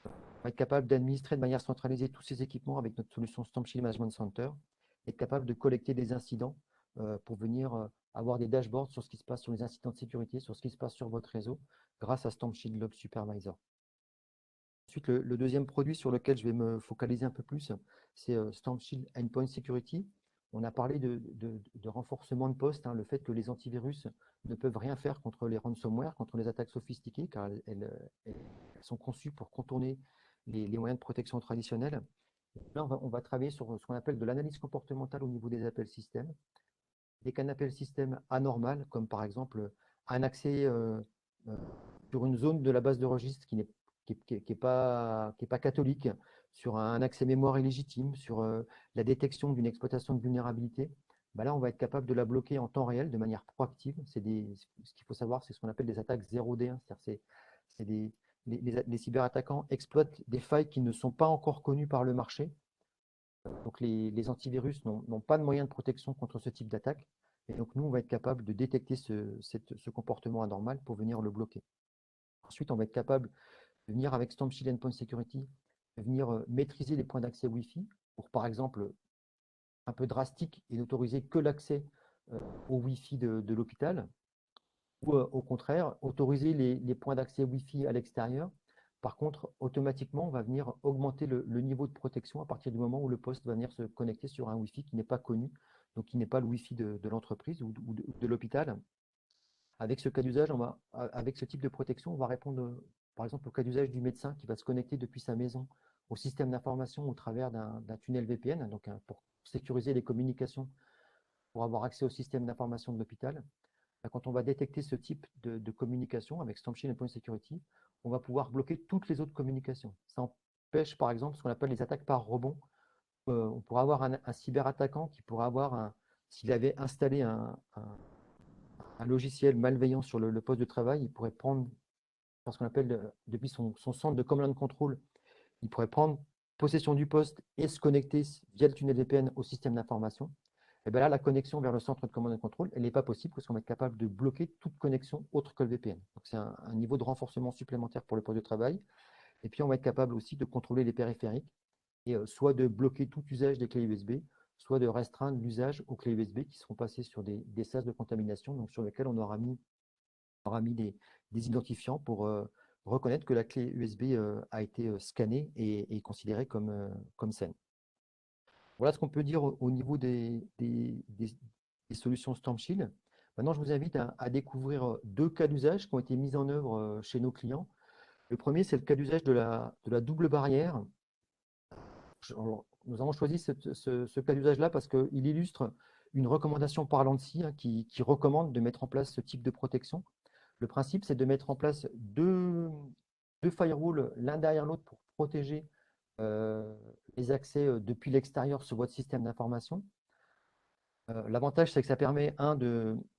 C: On va être capable d'administrer de manière centralisée tous ces équipements avec notre solution Storm Shield Management Center, et être capable de collecter des incidents pour venir avoir des dashboards sur ce qui se passe sur les incidents de sécurité, sur ce qui se passe sur votre réseau, grâce à Storm Shield Log Supervisor. Ensuite, le deuxième produit sur lequel je vais me focaliser un peu plus, c'est Storm Shield Endpoint Security. On a parlé de renforcement de poste, le fait que les antivirus ne peuvent rien faire contre les ransomware, contre les attaques sophistiquées, car elles sont conçues pour contourner les moyens de protection traditionnels. Là, on va travailler sur ce qu'on appelle de l'analyse comportementale au niveau des appels système. Dès qu'un appel système anormal, comme par exemple un accès sur une zone de la base de registre qui n'est pas catholique, sur un accès mémoire illégitime, sur la détection d'une exploitation de vulnérabilité, bah là, on va être capable de la bloquer en temps réel, de manière proactive. Ce qu'il faut savoir, c'est ce qu'on appelle des attaques 0D1. C'est-à-dire les cyberattaquants exploitent des failles qui ne sont pas encore connues par le marché. Donc les antivirus n'ont pas de moyen de protection contre ce type d'attaque. Et donc nous, on va être capable de détecter ce comportement anormal pour venir le bloquer. Ensuite, on va être capable de venir avec Storm Shield Endpoint Security, de venir maîtriser les points d'accès Wi-Fi pour, par exemple, un peu drastique et n'autoriser que l'accès au Wi-Fi de l'hôpital, ou au contraire, autoriser les points d'accès Wi-Fi à l'extérieur. Par contre, automatiquement, on va venir augmenter le niveau de protection à partir du moment où le poste va venir se connecter sur un Wi-Fi qui n'est pas connu, donc qui n'est pas le Wi-Fi de l'entreprise ou de l'hôpital. Avec ce cas d'usage, avec ce type de protection, on va répondre, par exemple, au cas d'usage du médecin qui va se connecter depuis sa maison au système d'information au travers d'un tunnel VPN, donc pour sécuriser les communications, pour avoir accès au système d'information de l'hôpital. Quand on va détecter ce type de communication avec Storm Shield Endpoint Security, on va pouvoir bloquer toutes les autres communications. Ça empêche, par exemple, ce qu'on appelle les attaques par rebond. On pourra avoir un cyberattaquant qui pourra avoir, s'il avait installé un logiciel malveillant sur le poste de travail, il pourrait prendre ce qu'on appelle depuis son centre de command and control, il pourrait prendre possession du poste et se connecter via le tunnel VPN au système d'information. Et bien là, la connexion vers le centre de command and control, elle n'est pas possible parce qu'on va être capable de bloquer toute connexion autre que le VPN. Donc c'est un niveau de renforcement supplémentaire pour le poste de travail. Et puis on va être capable aussi de contrôler les périphériques et soit de bloquer tout usage des clés USB, soit de restreindre l'usage aux clés USB qui seront passées sur des sas de contamination, donc sur lesquels on aura mis des identifiants pour reconnaître que la clé USB a été scannée et considérée comme saine. Voilà ce qu'on peut dire au niveau des solutions Storm Shield. Maintenant, je vous invite à découvrir deux cas d'usage qui ont été mis en œuvre chez nos clients. Le premier, c'est le cas d'usage de la double barrière. Nous avons choisi ce cas d'usage-là parce qu'il illustre une recommandation par l'ANSSI qui recommande de mettre en place ce type de protection. Le principe, c'est de mettre en place deux firewalls l'un derrière l'autre pour protéger les accès depuis l'extérieur sur votre système d'information. L'avantage, c'est que ça permet,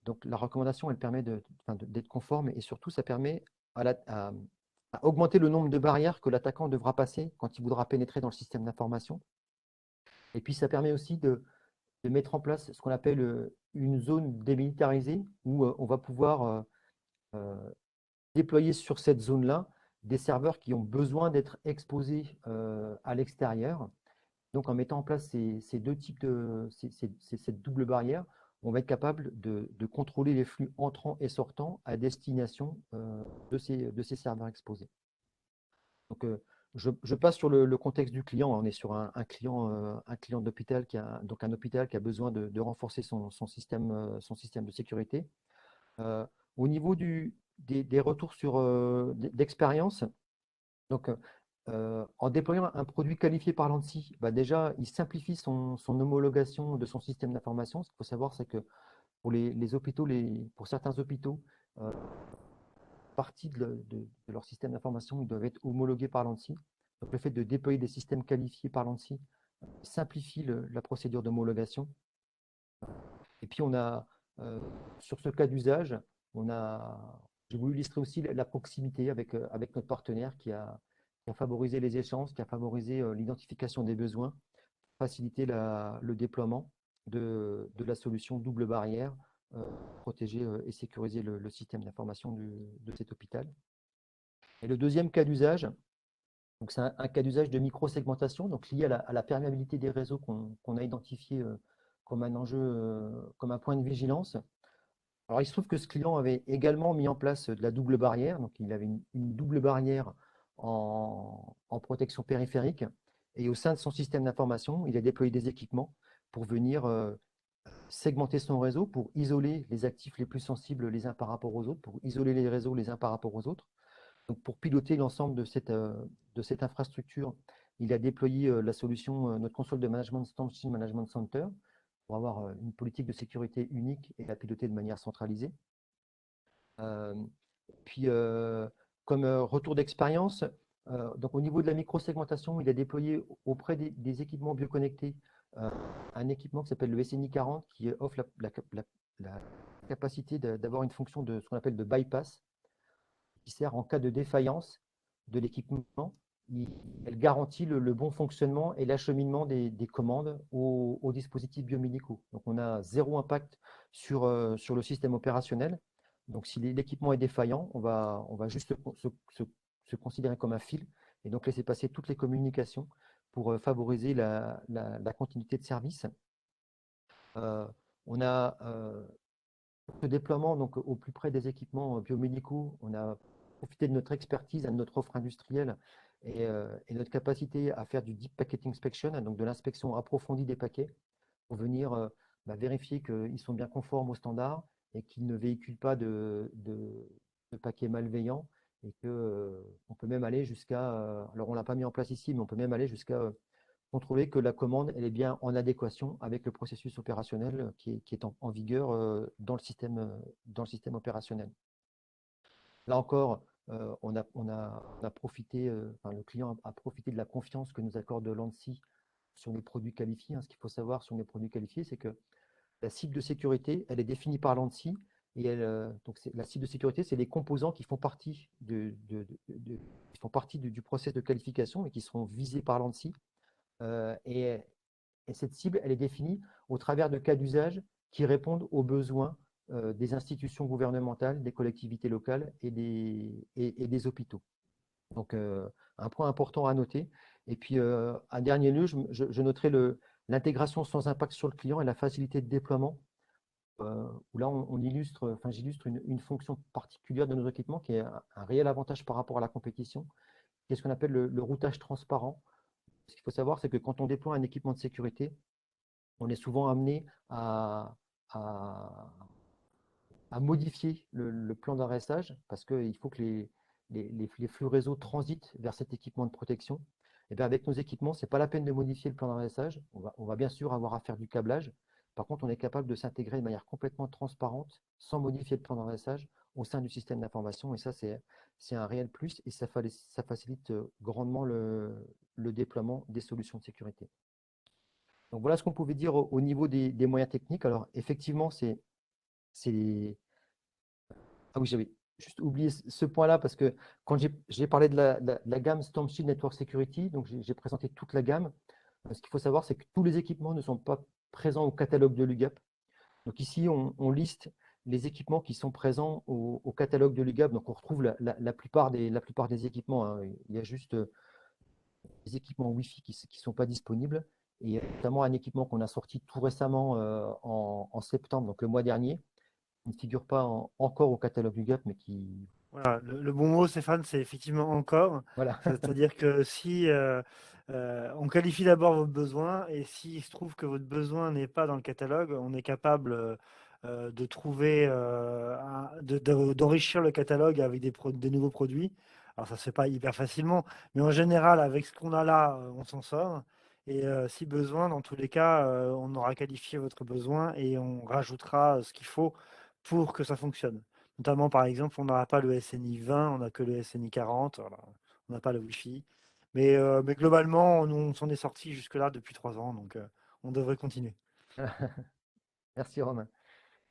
C: donc la recommandation, elle permet d'être conforme et surtout, ça permet à augmenter le nombre de barrières que l'attaquant devra passer quand il voudra pénétrer dans le système d'information. Et puis, ça permet aussi de mettre en place ce qu'on appelle une zone démilitarisée où on va pouvoir déployer sur cette zone-là des serveurs qui ont besoin d'être exposés à l'extérieur. Donc, en mettant en place ces deux types cette double barrière, on va être capable de contrôler les flux entrants et sortants à destination de ces serveurs exposés. Donc, je passe sur le contexte du client. On est sur un client d'hôpital donc un hôpital qui a besoin de renforcer son système de sécurité. Au niveau des retours d'expérience, donc en déployant un produit qualifié par l'ANSSI, bah déjà, il simplifie son homologation de son système d'information. Ce qu'il faut savoir, c'est que pour les hôpitaux, pour certains hôpitaux, partie de leur système d'information, ils doivent être homologués par l'ANSSI. Donc le fait de déployer des systèmes qualifiés par l'ANSSI simplifie la procédure d'homologation. Et puis sur ce cas d'usage, j'ai voulu illustrer aussi la proximité avec notre partenaire qui a favorisé les échanges, qui a favorisé l'identification des besoins, faciliter le déploiement de la solution double barrière, protéger et sécuriser le système d'information de cet hôpital. Et le deuxième cas d'usage, donc c'est un cas d'usage de micro-segmentation, donc lié à la perméabilité des réseaux qu'on a identifié comme un enjeu, comme un point de vigilance. Alors il se trouve que ce client avait également mis en place de la double barrière, donc il avait une double barrière en protection périphérique, et au sein de son système d'information, il a déployé des équipements pour venir segmenter son réseau, pour isoler les actifs les plus sensibles les uns par rapport aux autres, pour isoler les réseaux les uns par rapport aux autres. Donc, pour piloter l'ensemble de cette infrastructure, il a déployé la solution, notre console de management Storm Shield Management Center, pour avoir une politique de sécurité unique et la piloter de manière centralisée. Puis, comme retour d'expérience, donc au niveau de la micro-segmentation, il a déployé auprès des équipements bioconnectés un équipement qui s'appelle le SNI 40 qui offre la capacité d'avoir une fonction de ce qu'on appelle de bypass, qui sert en cas de défaillance de l'équipement. Elle garantit le bon fonctionnement et l'acheminement des commandes aux dispositifs biomédicaux. Donc, on a zéro impact sur le système opérationnel. Donc, si l'équipement est défaillant, on va juste se considérer comme un fil et donc laisser passer toutes les communications pour favoriser la continuité de service. On a ce déploiement donc, au plus près des équipements biomédicaux. On a profité de notre expertise, de notre offre industrielle et notre capacité à faire du Deep Packet Inspection, donc de l'inspection approfondie des paquets, pour venir vérifier qu'ils sont bien conformes aux standards et qu'ils ne véhiculent pas de paquets malveillants, et qu'on peut même aller jusqu'à, alors on ne l'a pas mis en place ici, mais on peut même aller jusqu'à contrôler que la commande elle est bien en adéquation avec le processus opérationnel qui est en vigueur dans le système opérationnel. Là encore, on a profité, le client a profité de la confiance que nous accorde l'ANSSI sur les produits qualifiés. Ce qu'il faut savoir sur les produits qualifiés, c'est que la cible de sécurité, elle est définie par l'ANSSI. Et donc la cible de sécurité, c'est les composants qui font partie du process de qualification et qui seront visés par l'ANSSI. Et cette cible, elle est définie au travers de cas d'usage qui répondent aux besoins des institutions gouvernementales, des collectivités locales et des hôpitaux. Donc, un point important à noter. Et puis, en dernier lieu, je noterai l'intégration sans impact sur le client et la facilité de déploiement, où là, j'illustre une fonction particulière de nos équipements qui est un réel avantage par rapport à la compétition, qui est ce qu'on appelle le routage transparent. Ce qu'il faut savoir, c'est que quand on déploie un équipement de sécurité, on est souvent amené à modifier le plan d'adressage parce qu'il faut que les flux réseau transitent vers cet équipement de protection. Et bien avec nos équipements, ce n'est pas la peine de modifier le plan d'adressage. On va bien sûr avoir à faire du câblage. Par contre, on est capable de s'intégrer de manière complètement transparente, sans modifier le plan d'adressage, au sein du système d'information. Et ça, c'est un réel plus et ça facilite grandement le déploiement des solutions de sécurité. Donc voilà ce qu'on pouvait dire au niveau des moyens techniques. Alors effectivement, ah oui, j'avais juste oublié ce point-là parce que quand j'ai parlé de la gamme Storm Shield Network Security, donc j'ai présenté toute la gamme. Ce qu'il faut savoir, c'est que tous les équipements ne sont pas présents au catalogue de l'UGAP. Donc ici, on liste les équipements qui sont présents au catalogue de l'UGAP. Donc on retrouve la plupart des équipements. Il y a juste des équipements Wi-Fi qui ne sont pas disponibles. et notamment un équipement qu'on a sorti tout récemment en septembre, donc le mois dernier, qui ne figure pas encore au catalogue du GAP, mais qui…
A: Voilà, le bon mot, Stéphane, c'est effectivement encore.
C: Voilà.
A: C'est-à-dire que si on qualifie d'abord vos besoins et s'il se trouve que votre besoin n'est pas dans le catalogue, on est capable de trouver, d'enrichir le catalogue avec des nouveaux produits. Alors ça se fait pas hyper facilement, mais en général, avec ce qu'on a là, on s'en sort. Et si besoin, dans tous les cas, on aura qualifié votre besoin et on rajoutera ce qu'il faut pour que ça fonctionne. Notamment, par exemple, on n'aura pas le SNI 20, on n'a que le SNI 40, voilà. On n'a pas le Wi-Fi. Mais globalement, on s'en est sorti jusque-là depuis 3 ans, donc on devrait continuer.
C: Merci Romain.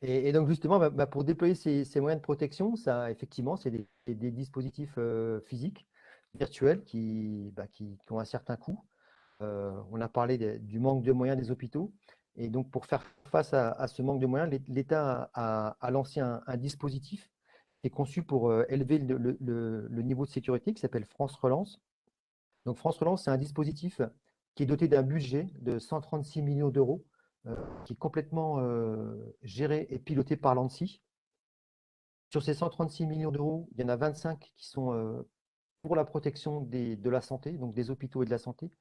C: Et donc justement, pour déployer ces moyens de protection, ça, effectivement, c'est des dispositifs physiques, virtuels, qui ont un certain coût. On a parlé du manque de moyens des hôpitaux. Et donc, pour faire face à ce manque de moyens, l'État a lancé un dispositif qui est conçu pour élever le niveau de sécurité, qui s'appelle France Relance. Donc, France Relance, c'est un dispositif qui est doté d'un budget de 136 millions d'euros, qui est complètement géré et piloté par l'ANSSI. Sur ces 136 millions d'euros, il y en a 25 qui sont pour la protection de la santé, donc des hôpitaux et de la santé,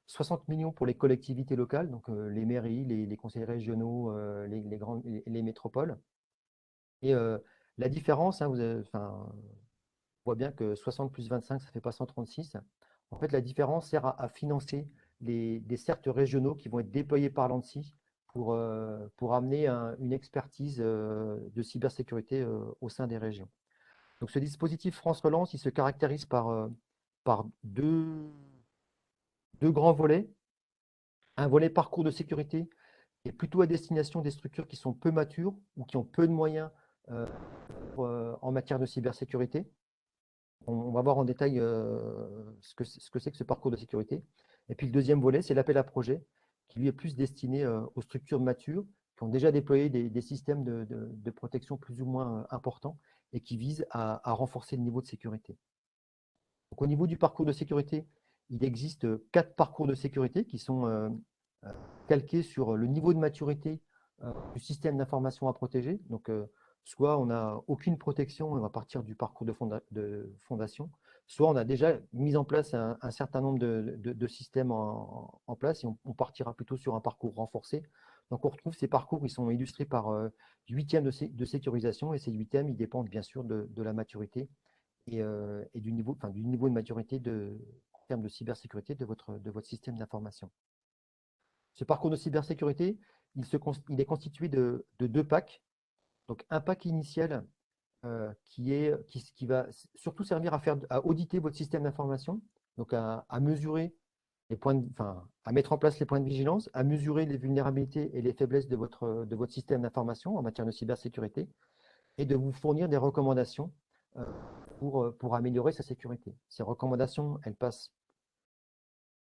C: 60 millions pour les collectivités locales, donc les mairies, les conseils régionaux, les métropoles. Et la différence, hein, on voit bien que 60 plus 25, ça ne fait pas 136. En fait, la différence sert à financer des cercles régionaux qui vont être déployés par l'ANSSI pour amener une expertise de cybersécurité au sein des régions. Donc ce dispositif France Relance, il se caractérise par deux grands volets. Un volet parcours de sécurité qui est plutôt à destination des structures qui sont peu matures ou qui ont peu de moyens euh, en matière de cybersécurité. On va voir en détail ce que c'est que ce parcours de sécurité. Et puis le deuxième volet, c'est l'appel à projet, qui lui est plus destiné aux structures matures, qui ont déjà déployé des systèmes de protection plus ou moins importants et qui visent à renforcer le niveau de sécurité. Donc, au niveau du parcours de sécurité, il existe 4 parcours de sécurité qui sont calqués sur le niveau de maturité du système d'information à protéger. Donc, soit on n'a aucune protection, on va partir du parcours de fondation, soit on a déjà mis en place un certain nombre de systèmes en place et on partira plutôt sur un parcours renforcé. Donc, on retrouve ces parcours, ils sont illustrés par 8 thèmes de sécurisation et ces 8 thèmes, ils dépendent bien sûr de la maturité et du niveau de maturité en termes de cybersécurité de votre système d'information. Ce parcours de cybersécurité, il est constitué de 2 packs. Donc un pack initial qui va surtout servir à auditer votre système d'information, donc à mesurer à mettre en place les points de vigilance, à mesurer les vulnérabilités et les faiblesses de votre système d'information en matière de cybersécurité et de vous fournir des recommandations euh, pour améliorer sa sécurité. Ces recommandations, elles passent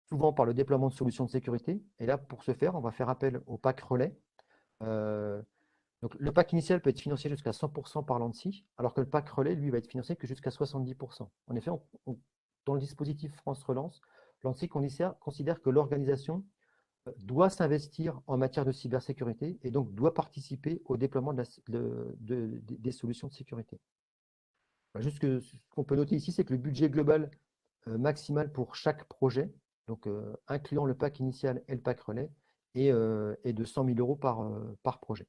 C: souvent par le déploiement de solutions de sécurité. Et là, pour ce faire, on va faire appel au pack relais. Euh, donc, le pack initial peut être financé jusqu'à 100% par l'ANSSI, alors que le pack relais, lui, va être financé que jusqu'à 70%. En effet, dans le dispositif France Relance, l'ANSSI considère que l'organisation doit s'investir en matière de cybersécurité et donc doit participer au déploiement des solutions de sécurité. Juste ce qu'on peut noter ici, c'est que le budget global maximal pour chaque projet, donc incluant le pack initial et le pack relais, est de 100 000 euros par projet.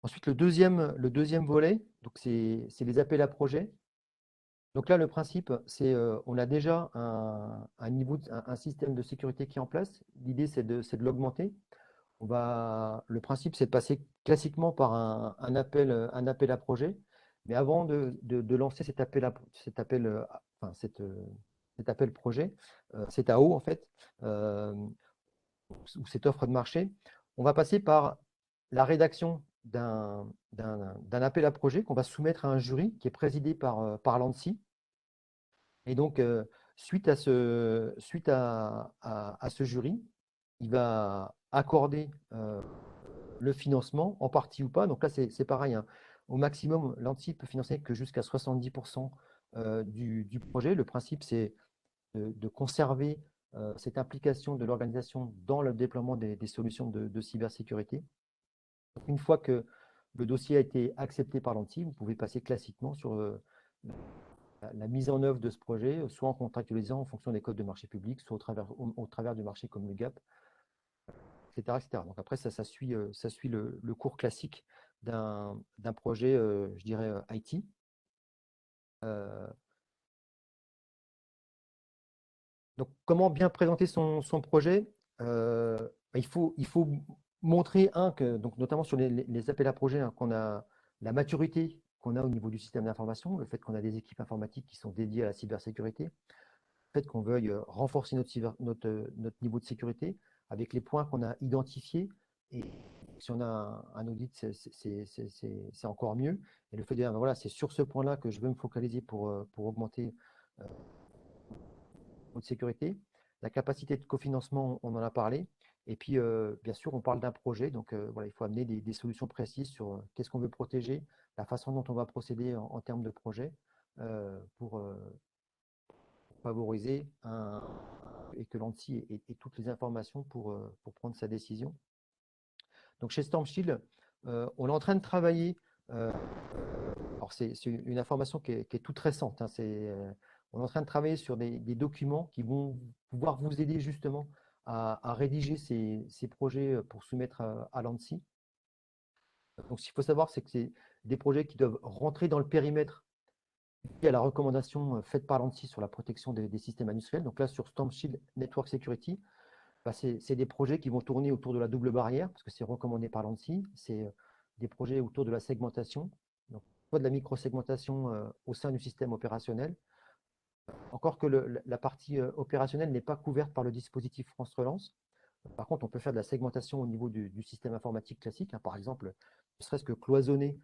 C: Ensuite, le deuxième volet, c'est les appels à projets. Donc là, le principe, c'est on a déjà un système de sécurité qui est en place. L'idée, c'est de l'augmenter. Le principe, c'est de passer classiquement par un appel à projet. Mais avant de lancer cet appel projet, cet AO en fait, ou cette offre de marché, on va passer par la rédaction d'un appel à projet qu'on va soumettre à un jury qui est présidé par l'ANSSI. Et donc, suite à ce jury, il va accorder le financement, en partie ou pas. Donc là, c'est pareil, hein. Au maximum, l'ANSSI peut financer que jusqu'à 70% du projet. Le principe, c'est de conserver cette implication de l'organisation dans le déploiement des solutions de cybersécurité. Une fois que le dossier a été accepté par l'ANSSI, vous pouvez passer classiquement sur la mise en œuvre de ce projet, soit en contractualisant en fonction des codes de marché public, soit au travers du marché comme le GAP, etc., etc. Donc après, ça suit le cours classique d'un projet, je dirais, IT. Donc, comment bien présenter son projet? Il faut montrer, donc, notamment sur les appels à projets, qu'on a la maturité qu'on a au niveau du système d'information, le fait qu'on a des équipes informatiques qui sont dédiées à la cybersécurité, le fait qu'on veuille renforcer notre niveau de sécurité avec les points qu'on a identifiés. Et si on a un audit, c'est encore mieux. Et le fait de dire, ben voilà, c'est sur ce point-là que je veux me focaliser pour augmenter de sécurité. La capacité de cofinancement, on en a parlé. Et puis, bien sûr, on parle d'un projet. Donc, voilà, il faut amener des solutions précises sur qu'est-ce qu'on veut protéger, la façon dont on va procéder en termes de projet pour favoriser et que l'ANSSI ait toutes les informations pour prendre sa décision. Donc, chez Stormshield, on est en train de travailler. Alors, c'est une information qui est toute récente. Hein, on est en train de travailler sur des documents qui vont pouvoir vous aider justement à rédiger ces projets pour soumettre à l'ANSSI. Donc, ce qu'il faut savoir, c'est que c'est des projets qui doivent rentrer dans le périmètre lié à la recommandation faite par l'ANSSI sur la protection des systèmes industriels. Donc là, sur Stormshield Network Security, bah, c'est des projets qui vont tourner autour de la double barrière, parce que c'est recommandé par l'ANSSI. C'est des projets autour de la segmentation, donc soit de la micro-segmentation au sein du système opérationnel. Encore que la partie opérationnelle n'est pas couverte par le dispositif France Relance. Par contre, on peut faire de la segmentation au niveau du système informatique classique. Hein. Par exemple, ne serait-ce que cloisonner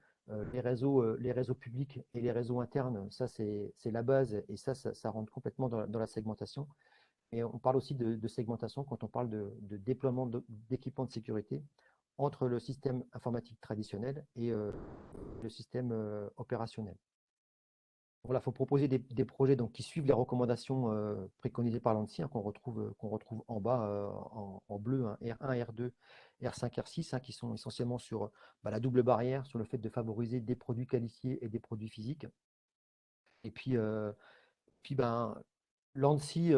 C: les réseaux publics et les réseaux internes, ça c'est la base et ça rentre complètement dans la segmentation. Et on parle aussi de segmentation quand on parle de déploiement d'équipements de sécurité entre le système informatique traditionnel et le système opérationnel. Voilà, il faut proposer des projets donc, qui suivent les recommandations préconisées par l'ANSSI, hein, qu'on retrouve en bas en bleu, hein, R1, R2, R5, R6, hein, qui sont essentiellement sur la double barrière, sur le fait de favoriser des produits qualifiés et des produits physiques. Et puis, l'ANSSI,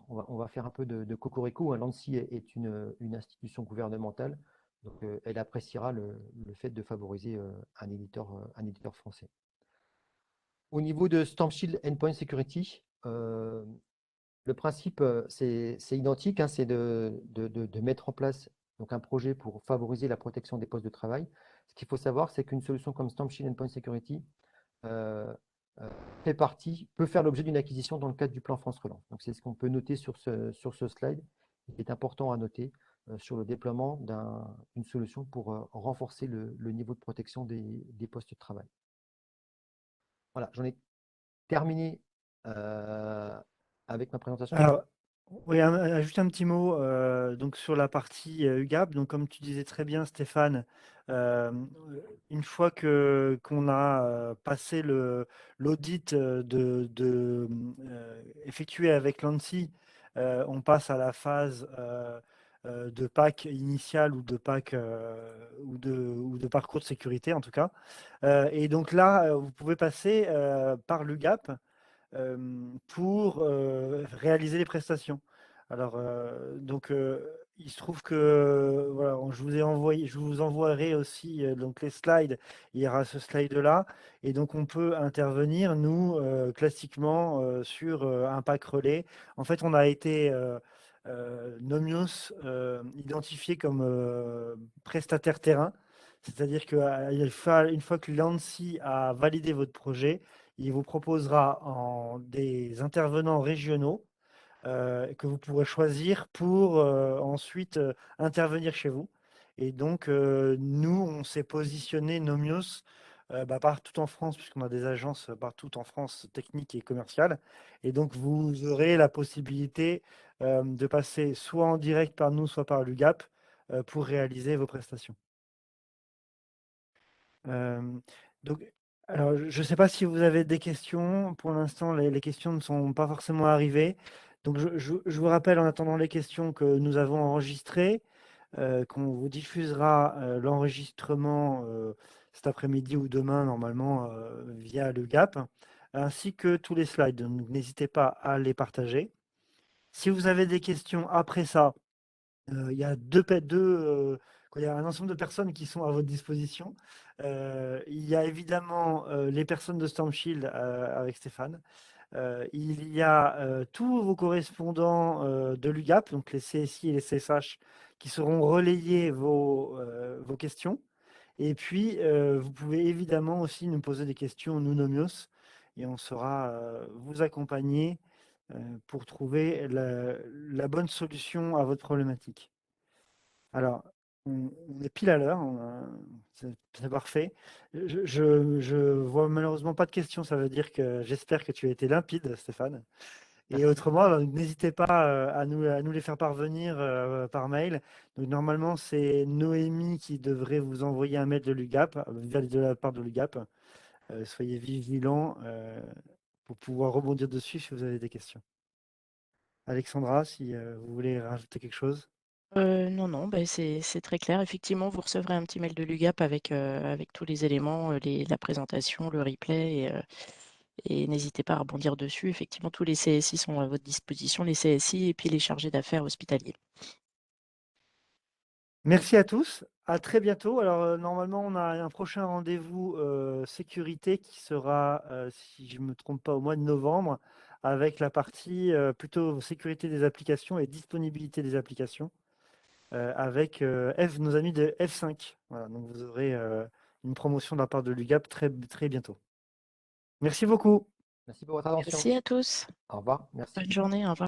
C: on va faire un peu de cocorico. Hein. L'ANSSI est une institution gouvernementale, donc elle appréciera le fait de favoriser un éditeur français. Au niveau de Stormshield Endpoint Security, le principe, c'est identique, hein, c'est de mettre en place donc, un projet pour favoriser la protection des postes de travail. Ce qu'il faut savoir, c'est qu'une solution comme Stormshield Endpoint Security peut faire l'objet d'une acquisition dans le cadre du plan France Relance. Donc, c'est ce qu'on peut noter sur ce slide. Il est important à noter sur le déploiement d'une solution pour renforcer le niveau de protection des postes de travail. Voilà, j'en ai terminé avec ma présentation.
A: Alors, oui, juste un petit mot donc sur la partie UGAP. Donc, comme tu disais très bien, Stéphane, une fois qu'on a passé l'audit effectué avec l'ANSSI, on passe à la phase de PAC initial ou de PAC ou de parcours de sécurité en tout cas. Et donc là, vous pouvez passer par l'UGAP pour réaliser les prestations. Alors, il se trouve que voilà, je vous envoierai aussi donc les slides. Il y aura ce slide-là, et donc on peut intervenir nous classiquement sur un pack relais. En fait, on a été Nomios identifié comme prestataire terrain, c'est-à-dire qu'une fois que l'ANSSI a validé votre projet, il vous proposera des intervenants régionaux que vous pourrez choisir pour ensuite intervenir chez vous. Et donc, nous, on s'est positionné Nomios partout en France, puisqu'on a des agences partout en France, techniques et commerciales. Et donc, vous aurez la possibilité de passer soit en direct par nous, soit par l'UGAP pour réaliser vos prestations. Euh, donc, je ne sais pas si vous avez des questions. Pour l'instant, les questions ne sont pas forcément arrivées. Donc, je vous rappelle en attendant les questions que nous avons enregistrées, qu'on vous diffusera l'enregistrement cet après-midi ou demain, normalement, via le GAP, ainsi que tous les slides. Donc, n'hésitez pas à les partager. Si vous avez des questions après ça, il y a il y a un ensemble de personnes qui sont à votre disposition. Il y a évidemment les personnes de Storm Shield avec Stéphane. Il y a tous vos correspondants de l'UGAP, donc les CSI et les CSH, qui seront relayés vos questions. Et puis, vous pouvez évidemment aussi nous poser des questions, nous, Nomios, et on saura vous accompagner pour trouver la bonne solution à votre problématique. Alors, on est pile à l'heure, c'est parfait. Je vois malheureusement pas de questions, ça veut dire que j'espère que tu as été limpide, Stéphane. Et
C: Merci.
A: autrement, n'hésitez pas à nous les faire parvenir par mail. Donc, normalement, c'est Noémie qui devrait vous envoyer un mail de l'UGAP, de la part de l'UGAP. Soyez vigilants pour pouvoir rebondir dessus si vous avez des questions. Alexandra, si vous voulez rajouter quelque chose.
B: Non, non, bah, c'est très clair. Effectivement, vous recevrez un petit mail de l'UGAP avec tous les éléments, la présentation, le replay, et n'hésitez pas à rebondir dessus. Effectivement, tous les CSI sont à votre disposition, les CSI et puis les chargés d'affaires hospitaliers.
A: Merci à tous. À très bientôt. Alors, normalement, on a un prochain rendez-vous sécurité qui sera, si je ne me trompe pas, au mois de novembre, avec la partie plutôt sécurité des applications et disponibilité des applications, avec nos amis de F5. Voilà, donc vous aurez une promotion de la part de l'UGAP très, très bientôt. Merci beaucoup.
C: Merci pour votre attention.
B: Merci à tous.
C: Au revoir. Merci.
B: Bonne journée. Au revoir.